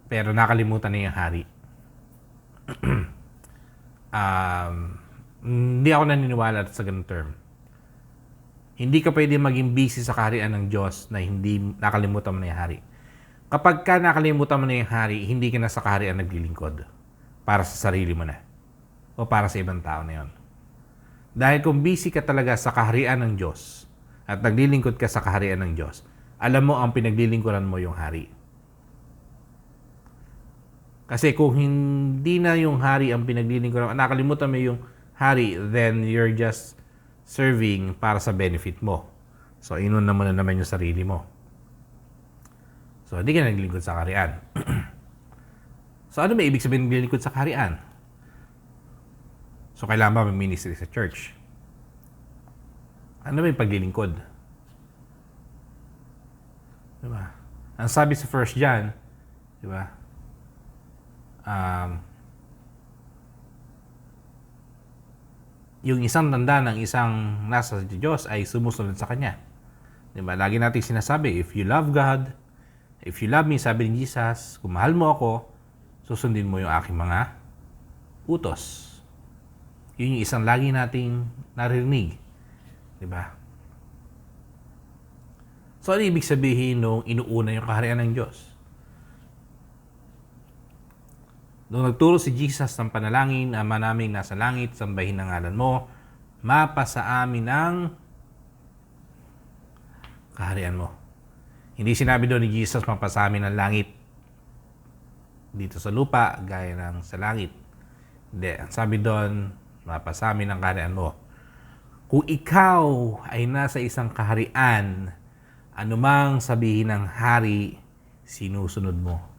pero nakalimutan na yung hari. Hindi ako naniniwala sa ganung term. Hindi ka pwede maging busy sa kaharian ng Diyos na hindi nakalimutan mo na yung hari. Kapag ka nakalimutan mo na yung hari, hindi ka na sa kaharian naglilingkod. Para sa sarili mo na. O para sa ibang tao na yun. Dahil kung busy ka talaga sa kaharian ng Diyos at naglilingkod ka sa kaharian ng Diyos, alam mo ang pinaglilingkuran mo yung hari. Kasi kung hindi na yung hari ang pinaglilingkuran, nakalimutan mo yung hari, then you're just serving para sa benefit mo. So, inuna mo na naman yung sarili mo. So, hindi ka naglilingkod sa kaharian. So, ano may ibig sabihin naglilingkod sa kaharian? So, kailangan ba may ministry sa church? Ano ba yung paglilingkod? Diba? Ang sabi sa 1 John, diba? Yung isang tanda ng isang nasa Diyos ay sumusunod sa Kanya. Diba? Lagi natin sinasabi, if you love God, if you love me, sabi ni Jesus, kung mahal mo ako, susundin mo yung aking mga utos. Yun yung isang lagi nating narinig. Diba? So, ano ibig sabihin nung inuuna yung kaharian ng Diyos? Nung nagturo si Jesus ng panalangin, Ama naming nasa langit, sambahin ang ngalan mo, mapasa amin ang kaharian mo. Hindi sinabi doon ni Jesus, mapasa amin ang langit dito sa lupa, gaya ng sa langit. Hindi. Ang sabi doon, mapasa amin ang kaharian mo. Kung ikaw ay nasa isang kaharian, anumang sabihin ng hari, sinusunod mo.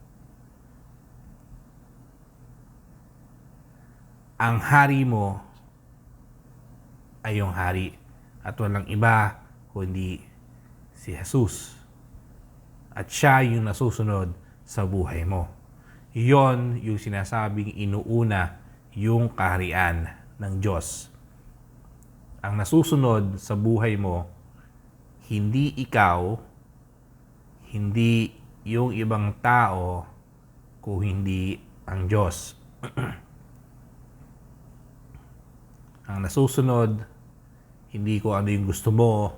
Ang hari mo ay yung hari at walang iba kundi si Jesus. At siya yung nasusunod sa buhay mo. Iyon yung sinasabing inuuna yung kaharian ng Diyos. Ang nasusunod sa buhay mo, hindi ikaw, hindi yung ibang tao, kung hindi ang Diyos. Ang nasusunod, hindi ko ano yung gusto mo,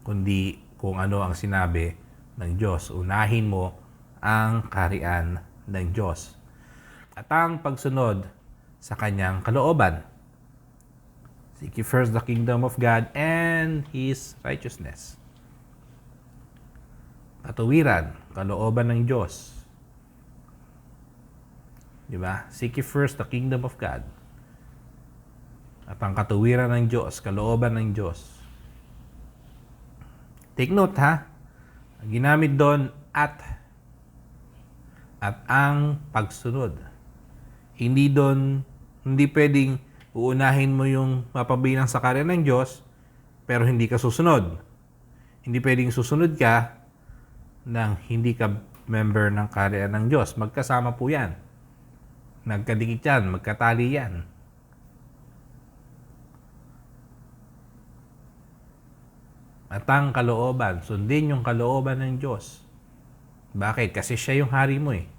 kundi kung ano ang sinabi ng Diyos. Unahin mo ang kaharian ng Diyos. At ang pagsunod sa kanyang kalooban. Seek ye first the kingdom of God and His righteousness. Katuwiran, kalooban ng Diyos. Diba? Seek ye first the kingdom of God. At ang katuwiran ng Diyos, kalooban ng Diyos. Take note ha, ang ginamit doon at ang pagsunod. Hindi pwedeng uunahin mo yung mapabilang sa kaharian ng Diyos, pero hindi ka susunod. Hindi pwedeng susunod ka nang hindi ka member ng kaharian ng Diyos. Magkasama po yan. Nagkadikit yan, magkatali yan. at ang kalooban. Sundin yung kalooban ng Diyos. Bakit? Kasi siya yung hari mo eh.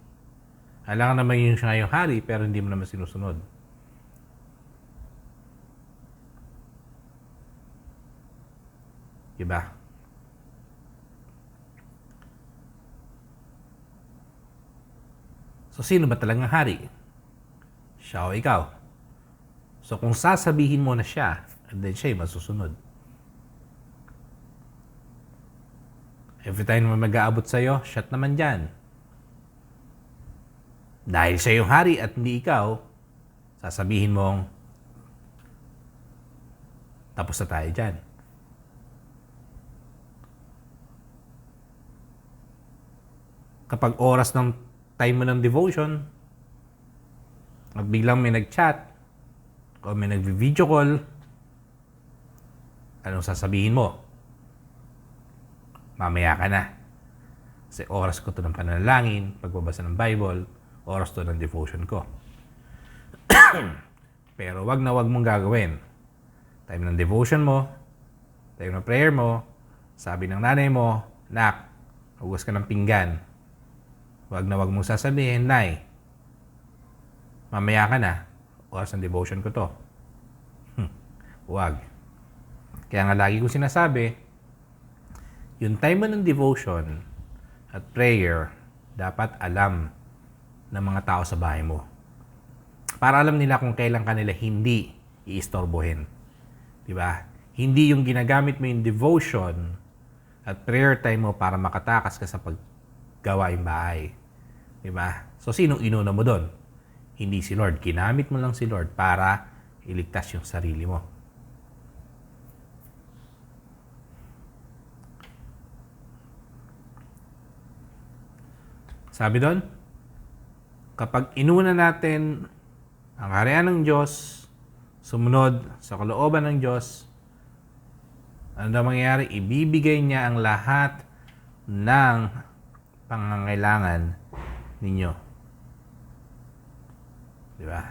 Alam ka naman yung siya yung hari, pero hindi mo naman sinusunod. Diba? So, sino ba talagang hari? Siya o ikaw? So, kung sasabihin mo na siya, then siya yung masusunod. Every time na mag-aabot sa'yo, shut naman dyan. Dahil siya yung hari at hindi ikaw, sasabihin mong, tapos na tayo dyan. Kapag oras ng time mo ng devotion, at biglang may nag-chat, o may nag-video call, anong sasabihin mo? Mamaya ka na. Kasi oras ko to ng panalangin, pagbabasa ng Bible, oras to ng devotion ko. Pero wag na wag mong gagawin. Time ng devotion mo, time ng prayer mo, sabi ng nanay mo, nak, hugas ka ng pinggan. Wag na wag mong sasabihin, nay, mamaya ka na, oras ng devotion ko to. Wag. Kaya nga lagi ko sinasabi, yung time mo ng devotion at prayer, dapat alam ng mga tao sa bahay mo. Para alam nila kung kailan kanila hindi iistorbohin. Diba? Hindi yung ginagamit mo yung devotion at prayer time mo para makatakas ka sa paggawa yung bahay. Diba? So, sinong inuna mo doon? Hindi si Lord. Ginamit mo lang si Lord para iligtas yung sarili mo. Sabi doon, kapag inuna natin ang harian ng Diyos, sumunod sa kalooban ng Diyos, ano daw mangyayari? Ibibigay niya ang lahat ng pangangailangan ninyo. Di ba?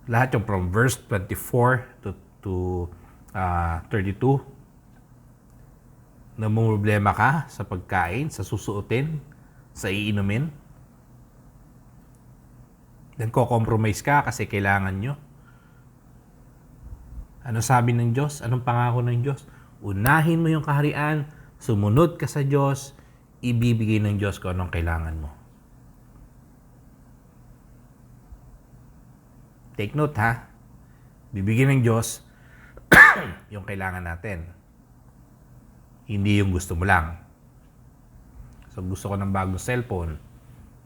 Lahat yung from verse 24 to 32, na problema ka sa pagkain, sa susuotin, sa iinumin. Then ko-compromise ka kasi kailangan nyo. Ano sabi ng Diyos? Anong pangako ng Diyos? Unahin mo yung kaharian, sumunod ka sa Diyos, ibibigay ng Diyos kung anong kailangan mo. Take note ha. Bibigyan ng Diyos yung kailangan natin. Hindi yung gusto mo lang. So gusto ko ng bagong cellphone.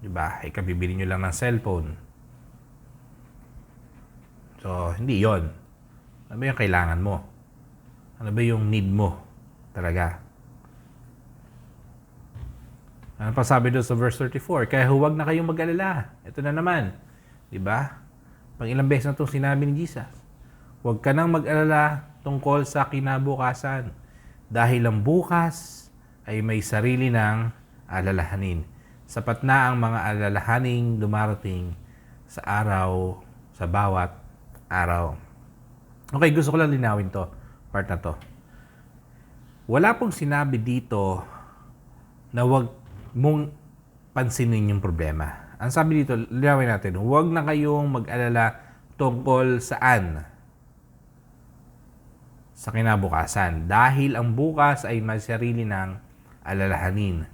Diba? Ikabibili nyo lang ng cellphone. So, hindi yon. Ano ba yung kailangan mo? Ano ba yung need mo? Talaga. Ano pa sabi doon sa verse 34? Kaya huwag na kayong mag-alala. Ito na naman. Diba? Pang ilang beses na itong sinabi ni Jesus. Huwag ka nang mag-alala tungkol sa kinabukasan. Dahil ang bukas ay may sarili ng alalahanin. Sapat na ang mga alalahaning dumarating sa araw, sa bawat araw. Okay, gusto ko lang linawin to, part na to. Wala pong sinabi dito na wag mong pansinin yung problema. Ang sabi dito, linawin natin, huwag na kayong mag-alala tungkol saan? Sa kinabukasan. Dahil ang bukas ay may sarili ng alalahanin.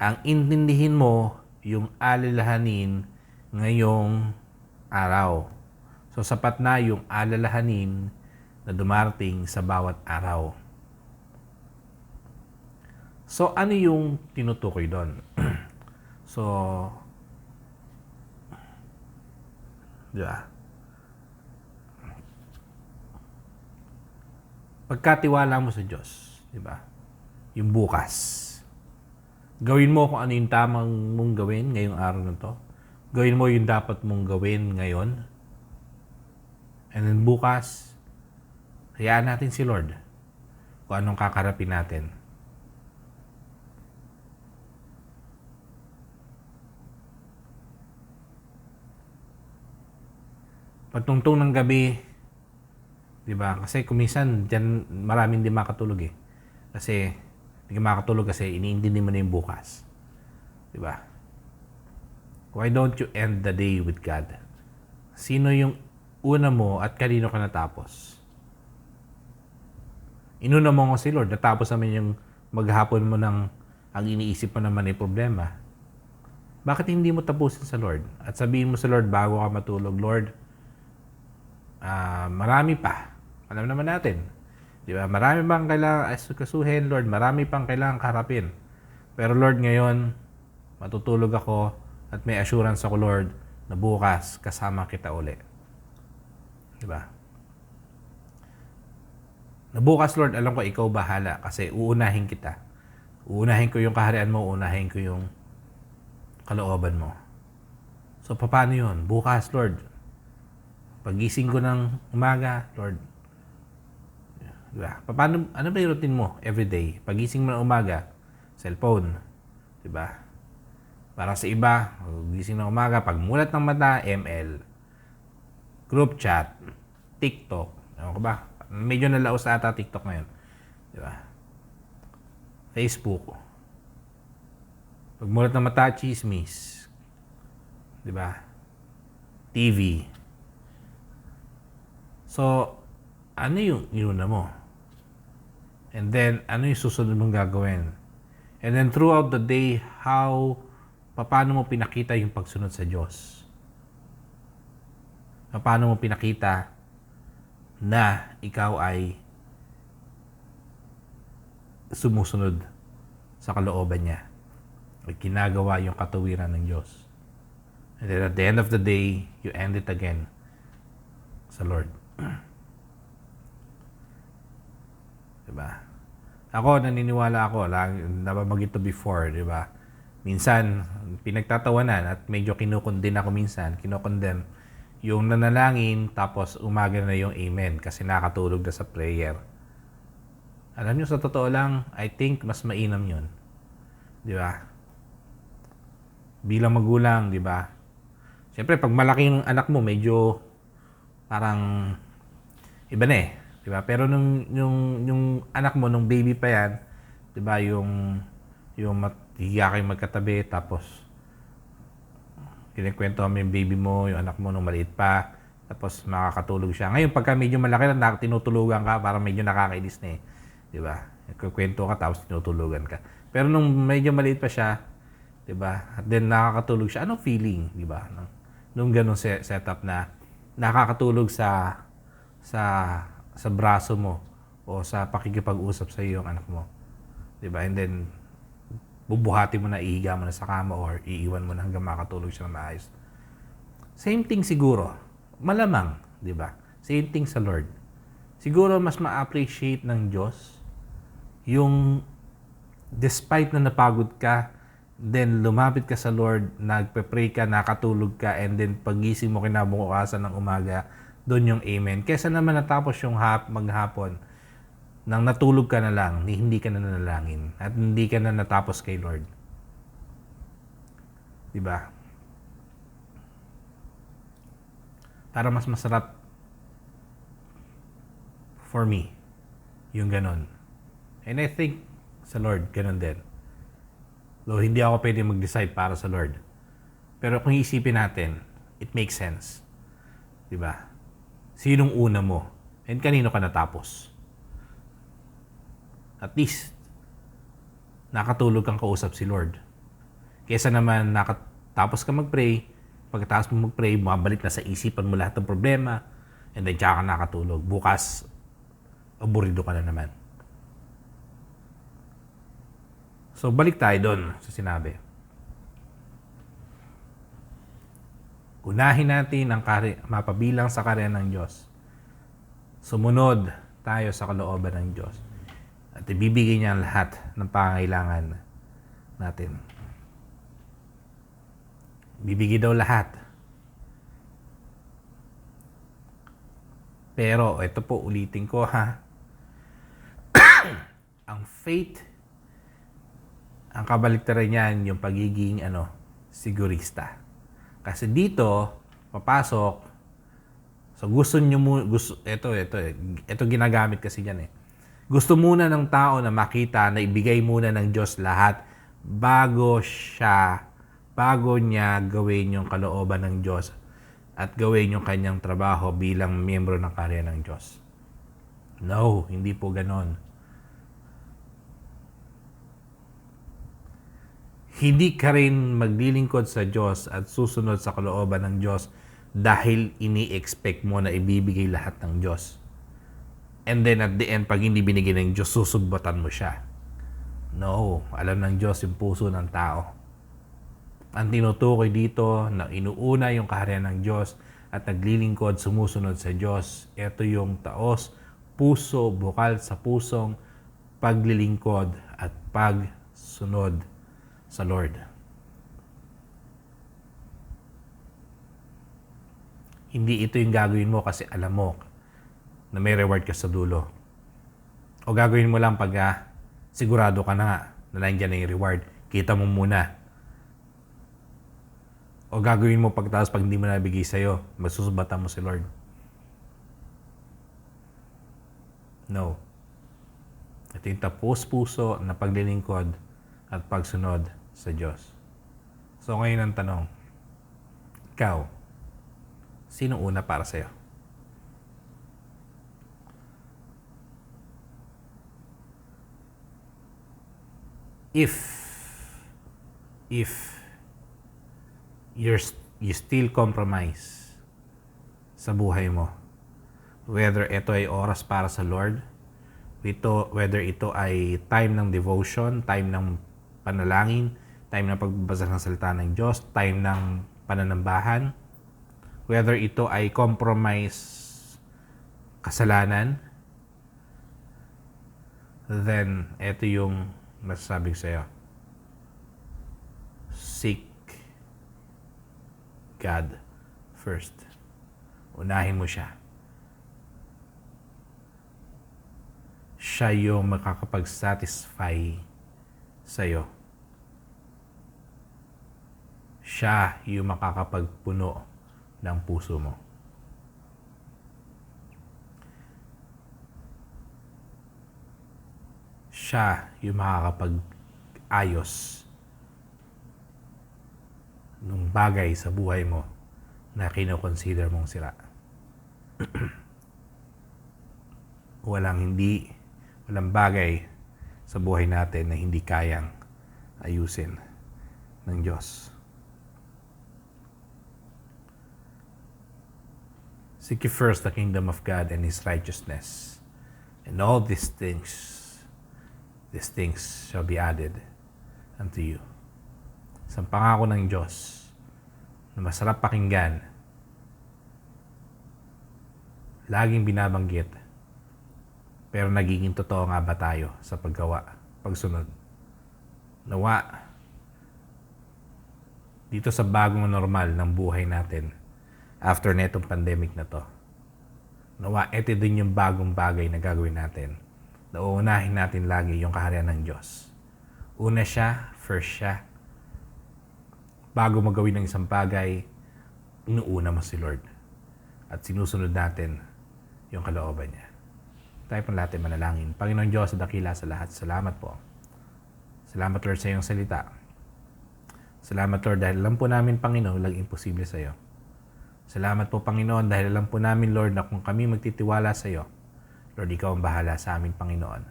Ang intindihin mo yung alalahanin ngayong araw. So, sapat na yung alalahanin na dumarating sa bawat araw. So, ano yung tinutukoy doon? So, diba? Pagkatiwala mo sa Diyos, diba? Yung bukas. Gawin mo kung ano yung tamang mong gawin ngayong araw na to. Gawin mo yung dapat mong gawin ngayon. And then bukas, hayaan natin si Lord kung anong kakarapin natin. Pagtungtong ng gabi, 'Di ba? Kasi kung minsan diyan maraming hindi makatulog eh. Kasi hindi ka makatulog kasi iniintindi mo na yung bukas. 'Di ba? Why don't you end the day with God? Sino yung una mo at kanino ka natapos? Inuna mo ko si Lord, natapos naman yung maghapon mo ng ang iniisip mo naman ay problema. Bakit hindi mo tapusin sa Lord? At sabihin mo sa Lord bago ka matulog, Lord, marami pa. Alam naman natin. Di ba? Marami pang kailangan kasuhin, Lord. Marami pang kailangan harapin. Pero Lord, ngayon, matutulog ako at may assurance ako, Lord, na bukas kasama kita uli. Di ba? Na bukas, Lord, alam ko ikaw bahala kasi uunahin kita. Uunahin ko yung kaharian mo, uunahin ko yung kalooban mo. So, paano yun? Bukas, Lord, pagising ko ng umaga, Lord, diba? Paano, ano ba yung routine mo everyday? Pagising mo ng umaga, cellphone, diba? Para sa iba, pagising ng umaga, pagmulat ng mata, ML, group chat, TikTok, ano ko ba? Medyo nalaos na ata TikTok ngayon. Diba? Facebook. Pagmulat ng mata, chismis. Diba? TV. So, ano yung inuna mo? And then, ano yung susunod mong gagawin? And then, throughout the day, paano mo pinakita yung pagsunod sa Diyos? Paano mo pinakita na ikaw ay sumusunod sa kalooban niya at ginagawa yung katuwiran ng Diyos. And then at the end of the day, you end it again sa Lord. Diba? Ako, naniniwala ako, nababanggit to before, diba? Minsan, pinagtatawanan at medyo kinukondem ako minsan, kinukondem yung nanalangin tapos umaga na yung amen kasi nakatulog na sa prayer. Alam nyo, sa totoo lang, I think mas mainam yun. Di ba? Bilang magulang, di ba? Siyempre, pag malaki yung anak mo, medyo parang iba na eh. Di ba? Pero yung anak mo, nung baby pa yan, di ba, yung higa kayo magkatabi, tapos kinikwento mo yung baby mo, yung anak mo nung maliit pa, tapos makakatulog siya. Ngayon, pagka medyo malaki na, tinutulugan ka, parang medyo nakakainis na eh. Di ba? Nagkukwento ka, tapos tinutulugan ka. Pero nung medyo maliit pa siya, di ba? At then nakakatulog siya. Anong feeling, di ba? Nung ganun setup na nakakatulog sa braso mo o sa pakikipag-usap sa iyo yung anak mo. Di ba? And then, bubuhati mo na, ihiga mo na sa kama or iiwan mo na hanggang makatulog siya na maayos. Same thing siguro. Malamang, di ba? Same thing sa Lord. Siguro mas ma-appreciate ng Diyos yung despite na napagod ka, then lumapit ka sa Lord, nagpe-pray ka, nakatulog ka, and then pagising mo kinabukasan ng umaga, doon yung amen. Kesa naman natapos yung maghapon, nang natulog ka na lang, hindi ka na nanalangin, at hindi ka na natapos kay Lord. Diba? Para mas masarap for me, yung ganon. And I think sa Lord, ganon din. Though hindi ako pwede mag-decide para sa Lord. Pero kung isipin natin, it makes sense. Diba? Sinong una mo? And kanino ka natapos? At least, nakatulog kang kausap si Lord. Kesa naman nakatapos ka mag-pray, pagkatapos mo mag-pray, mabalik na sa isipan mo lahat ng problema, and then tsaka ka nakatulog. Bukas, aburido ka na naman. So, balik tayo doon sa sinabi. Unahin natin ang mapabilang sa karya ng Diyos. Sumunod tayo sa kalooban ng Diyos. At ibibigay niya ang lahat ng pangangailangan natin. Bibigay daw lahat. Pero, ito po, ulitin ko ha. Ang faith, ang kabaliktaran niyan, yung pagiging sigurista. Kasi dito, papasok So gusto nyo ito ginagamit kasi yan eh. Gusto muna ng tao na makita na ibigay muna ng Diyos lahat bago niya gawin yung kalooban ng Diyos at gawin yung kanyang trabaho bilang miyembro ng karya ng Diyos. No, hindi po ganon. Hindi ka rin maglilingkod sa Diyos at susunod sa kalooban ng Diyos dahil ini-expect mo na ibibigay lahat ng Diyos. And then at the end, pag hindi binigay ng Diyos, susugbatan mo siya. No, alam ng Diyos yung puso ng tao. Ang tinutukoy dito na inuuna yung kaharian ng Diyos at naglilingkod, sumusunod sa Diyos. Ito yung taos, puso, bukal sa pusong paglilingkod at pagsunod sa Lord. Hindi ito yung gagawin mo kasi alam mo na may reward ka sa dulo. O gagawin mo lang pag sigurado ka na nandiyan na yung reward. Kita mo muna. O gagawin mo pagkatapos pag hindi mo nabigay sa'yo, magsusubatan mo si Lord. No. Ito yung tapos-puso na paglilingkod at pagsunod sa Diyos. So ngayon ang tanong, ikaw, sino una para sa'yo? If you still compromise sa buhay mo, whether ito ay oras para sa Lord, whether ito ay time ng devotion, time ng panalangin, time ng pagbabasa ng salita ng Diyos, time ng pananambahan, whether ito ay compromise kasalanan, then ito yung masasabi ko sa'yo. Seek God first. Unahin mo siya. Siya yung makakapag-satisfy sa'yo. Siya yung makakapagpuno ng puso mo. Siya yung makakapag-ayos ng bagay sa buhay mo na kino-consider mong sira. Walang bagay sa buhay natin na hindi kayang ayusin ng Diyos. Seek ye first the kingdom of God and His righteousness, and all these things shall be added unto you. Isang pangako ng Diyos na masarap pakinggan, laging binabanggit, pero nagiging totoo nga ba tayo sa paggawa, pagsunod? Nawa, dito sa bagong normal ng buhay natin, after netong pandemic na to, nawa, ito din yung bagong bagay na gagawin natin. Na uunahin natin lagi yung kaharian ng Diyos. Una siya, first siya. Bago magawin ng isang bagay, inuuna mo si Lord. At sinusunod natin yung kalooban niya. Tayo pang lahat ay manalangin. Panginoon Diyos, sa dakila sa lahat, salamat po. Salamat Lord sa iyong salita. Salamat Lord dahil alam po namin, Panginoon, walang imposible sa iyo. Salamat po, Panginoon, dahil alam po namin, Lord, na kung kami magtitiwala sa iyo, Lord, ikaw ang bahala sa amin, Panginoon.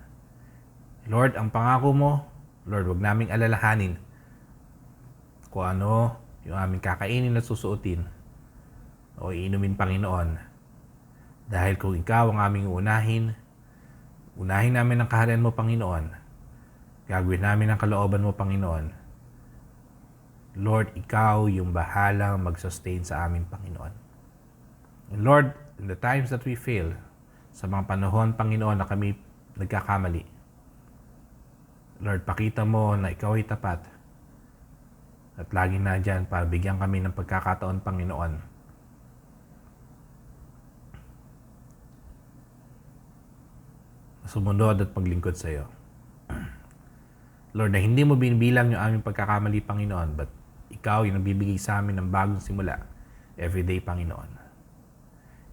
Lord, ang pangako mo, Lord, wag naming alalahanin kung ano yung aming kakainin at susuotin o iinumin, Panginoon. Dahil kung ikaw ang aming unahin namin ang kaharian mo, Panginoon. Gagawin namin ang kalooban mo, Panginoon. Lord, ikaw yung bahalang mag-sustain sa amin, Panginoon. And Lord, in the times that we fail, sa mga panahon, Panginoon, na kami nagkakamali, Lord, pakita mo na ikaw ay tapat at laging nandyan para bigyan kami ng pagkakataon, Panginoon. Sumunod at maglingkod sa iyo. Lord, na hindi mo binibilang yung aming pagkakamali, Panginoon, but ikaw yung nabibigay sa amin ng bagong simula everyday, Panginoon.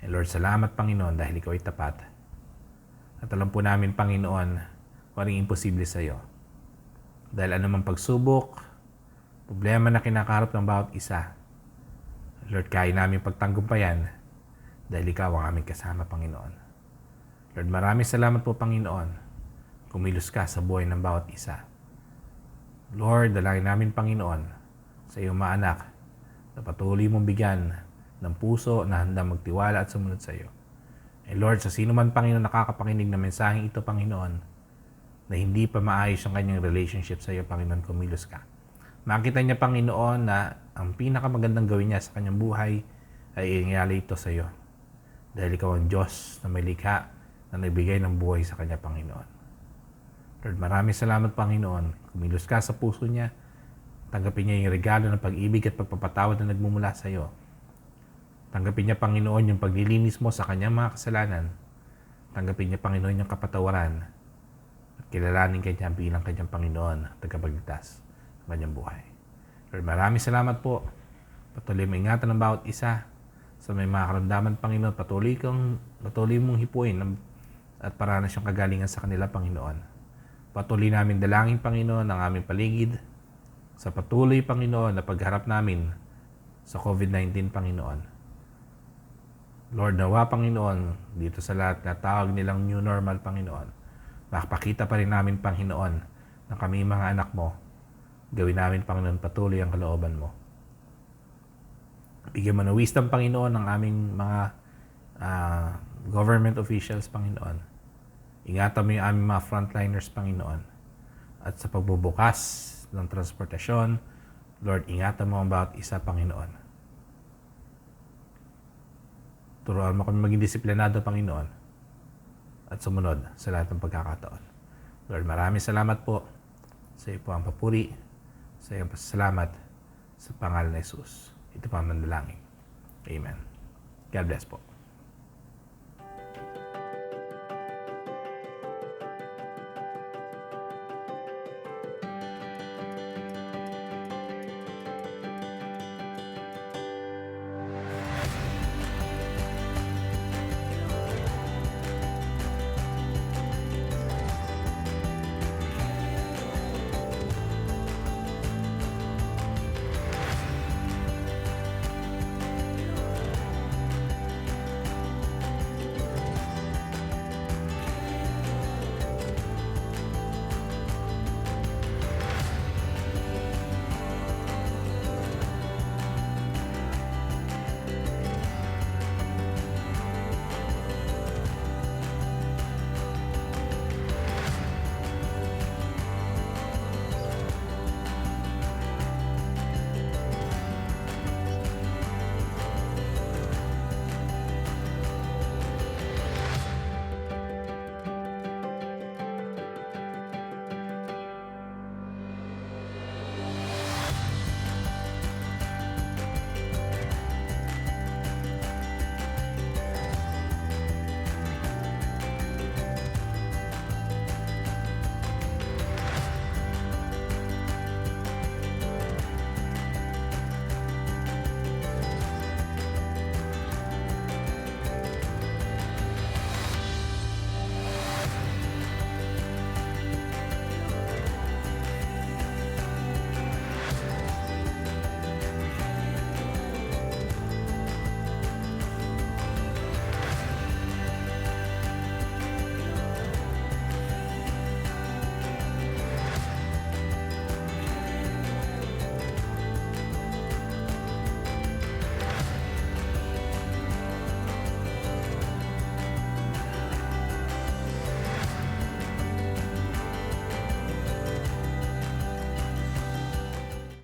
And Lord, salamat Panginoon dahil ikaw ay tapat. At alam po namin Panginoon kung anong imposible sa iyo. Dahil anumang pagsubok, problema na kinakaharap ng bawat isa, Lord, kaya namin pagtanggumpayan dahil ikaw ang aming kasama, Panginoon. Lord, maraming salamat po, Panginoon. Kumilos ka sa buhay ng bawat isa. Lord, dalangin namin, Panginoon, sa iyong mga anak na patuloy mong bigyan ng puso na handang magtiwala at sumunod sa iyo. And Lord, sa sino man, Panginoon, nakakapakinig ng mensaheng ito, Panginoon, na hindi pa maayos ang kanyang relationship sa iyo, Panginoon, kumilos ka. Makita niya, Panginoon, na ang pinakamagandang gawin niya sa kanyang buhay ay ingyali ito sa iyo. Dahil ikaw ang Diyos na may likha na nagbigay ng buhay sa kanya, Panginoon. Lord, maraming salamat, Panginoon. Kumilos ka sa puso niya. Tanggapin niya yung regalo ng pag-ibig at pagpapatawad na nagmumula sa iyo. Tanggapin niya, Panginoon, yung paglilinis mo sa kanyang mga kasalanan. Tanggapin niya, Panginoon, yung kapatawaran. At kilalanin kanya bilang kanyang Panginoon at tagapagligtas ng kanyang buhay. Lord, maraming salamat po. Patuloy mo ingatan ng bawat isa sa may mga karamdaman, Panginoon. Patuloy mong hipuin at paranas yung kagalingan sa kanila, Panginoon. Patuloy namin dalangin, Panginoon, ang aming paligid sa patuloy, Panginoon, na pagharap namin sa COVID-19, Panginoon. Lord, nawa, Panginoon, dito sa lahat na tawag nilang new normal, Panginoon, makapakita pa rin namin, Panginoon, na kami mga anak mo, gawin namin, Panginoon, patuloy ang kalooban mo. Bigyan mo ng wisdom, Panginoon, ng aming mga government officials, Panginoon. Ingatan mo yung aming mga frontliners, Panginoon. At sa pagbubukas ng transportasyon, Lord, ingatan mo ang bawat isa, Panginoon. Turuan mo kami maging disiplinado, Panginoon. At sumunod sa lahat ng pagkakataon. Lord, maraming salamat po. Sa iyo po ang papuri. Sa iyo ang pasalamat sa pangalan ni Jesus. Ito pa ang manalangin. Amen. God bless po.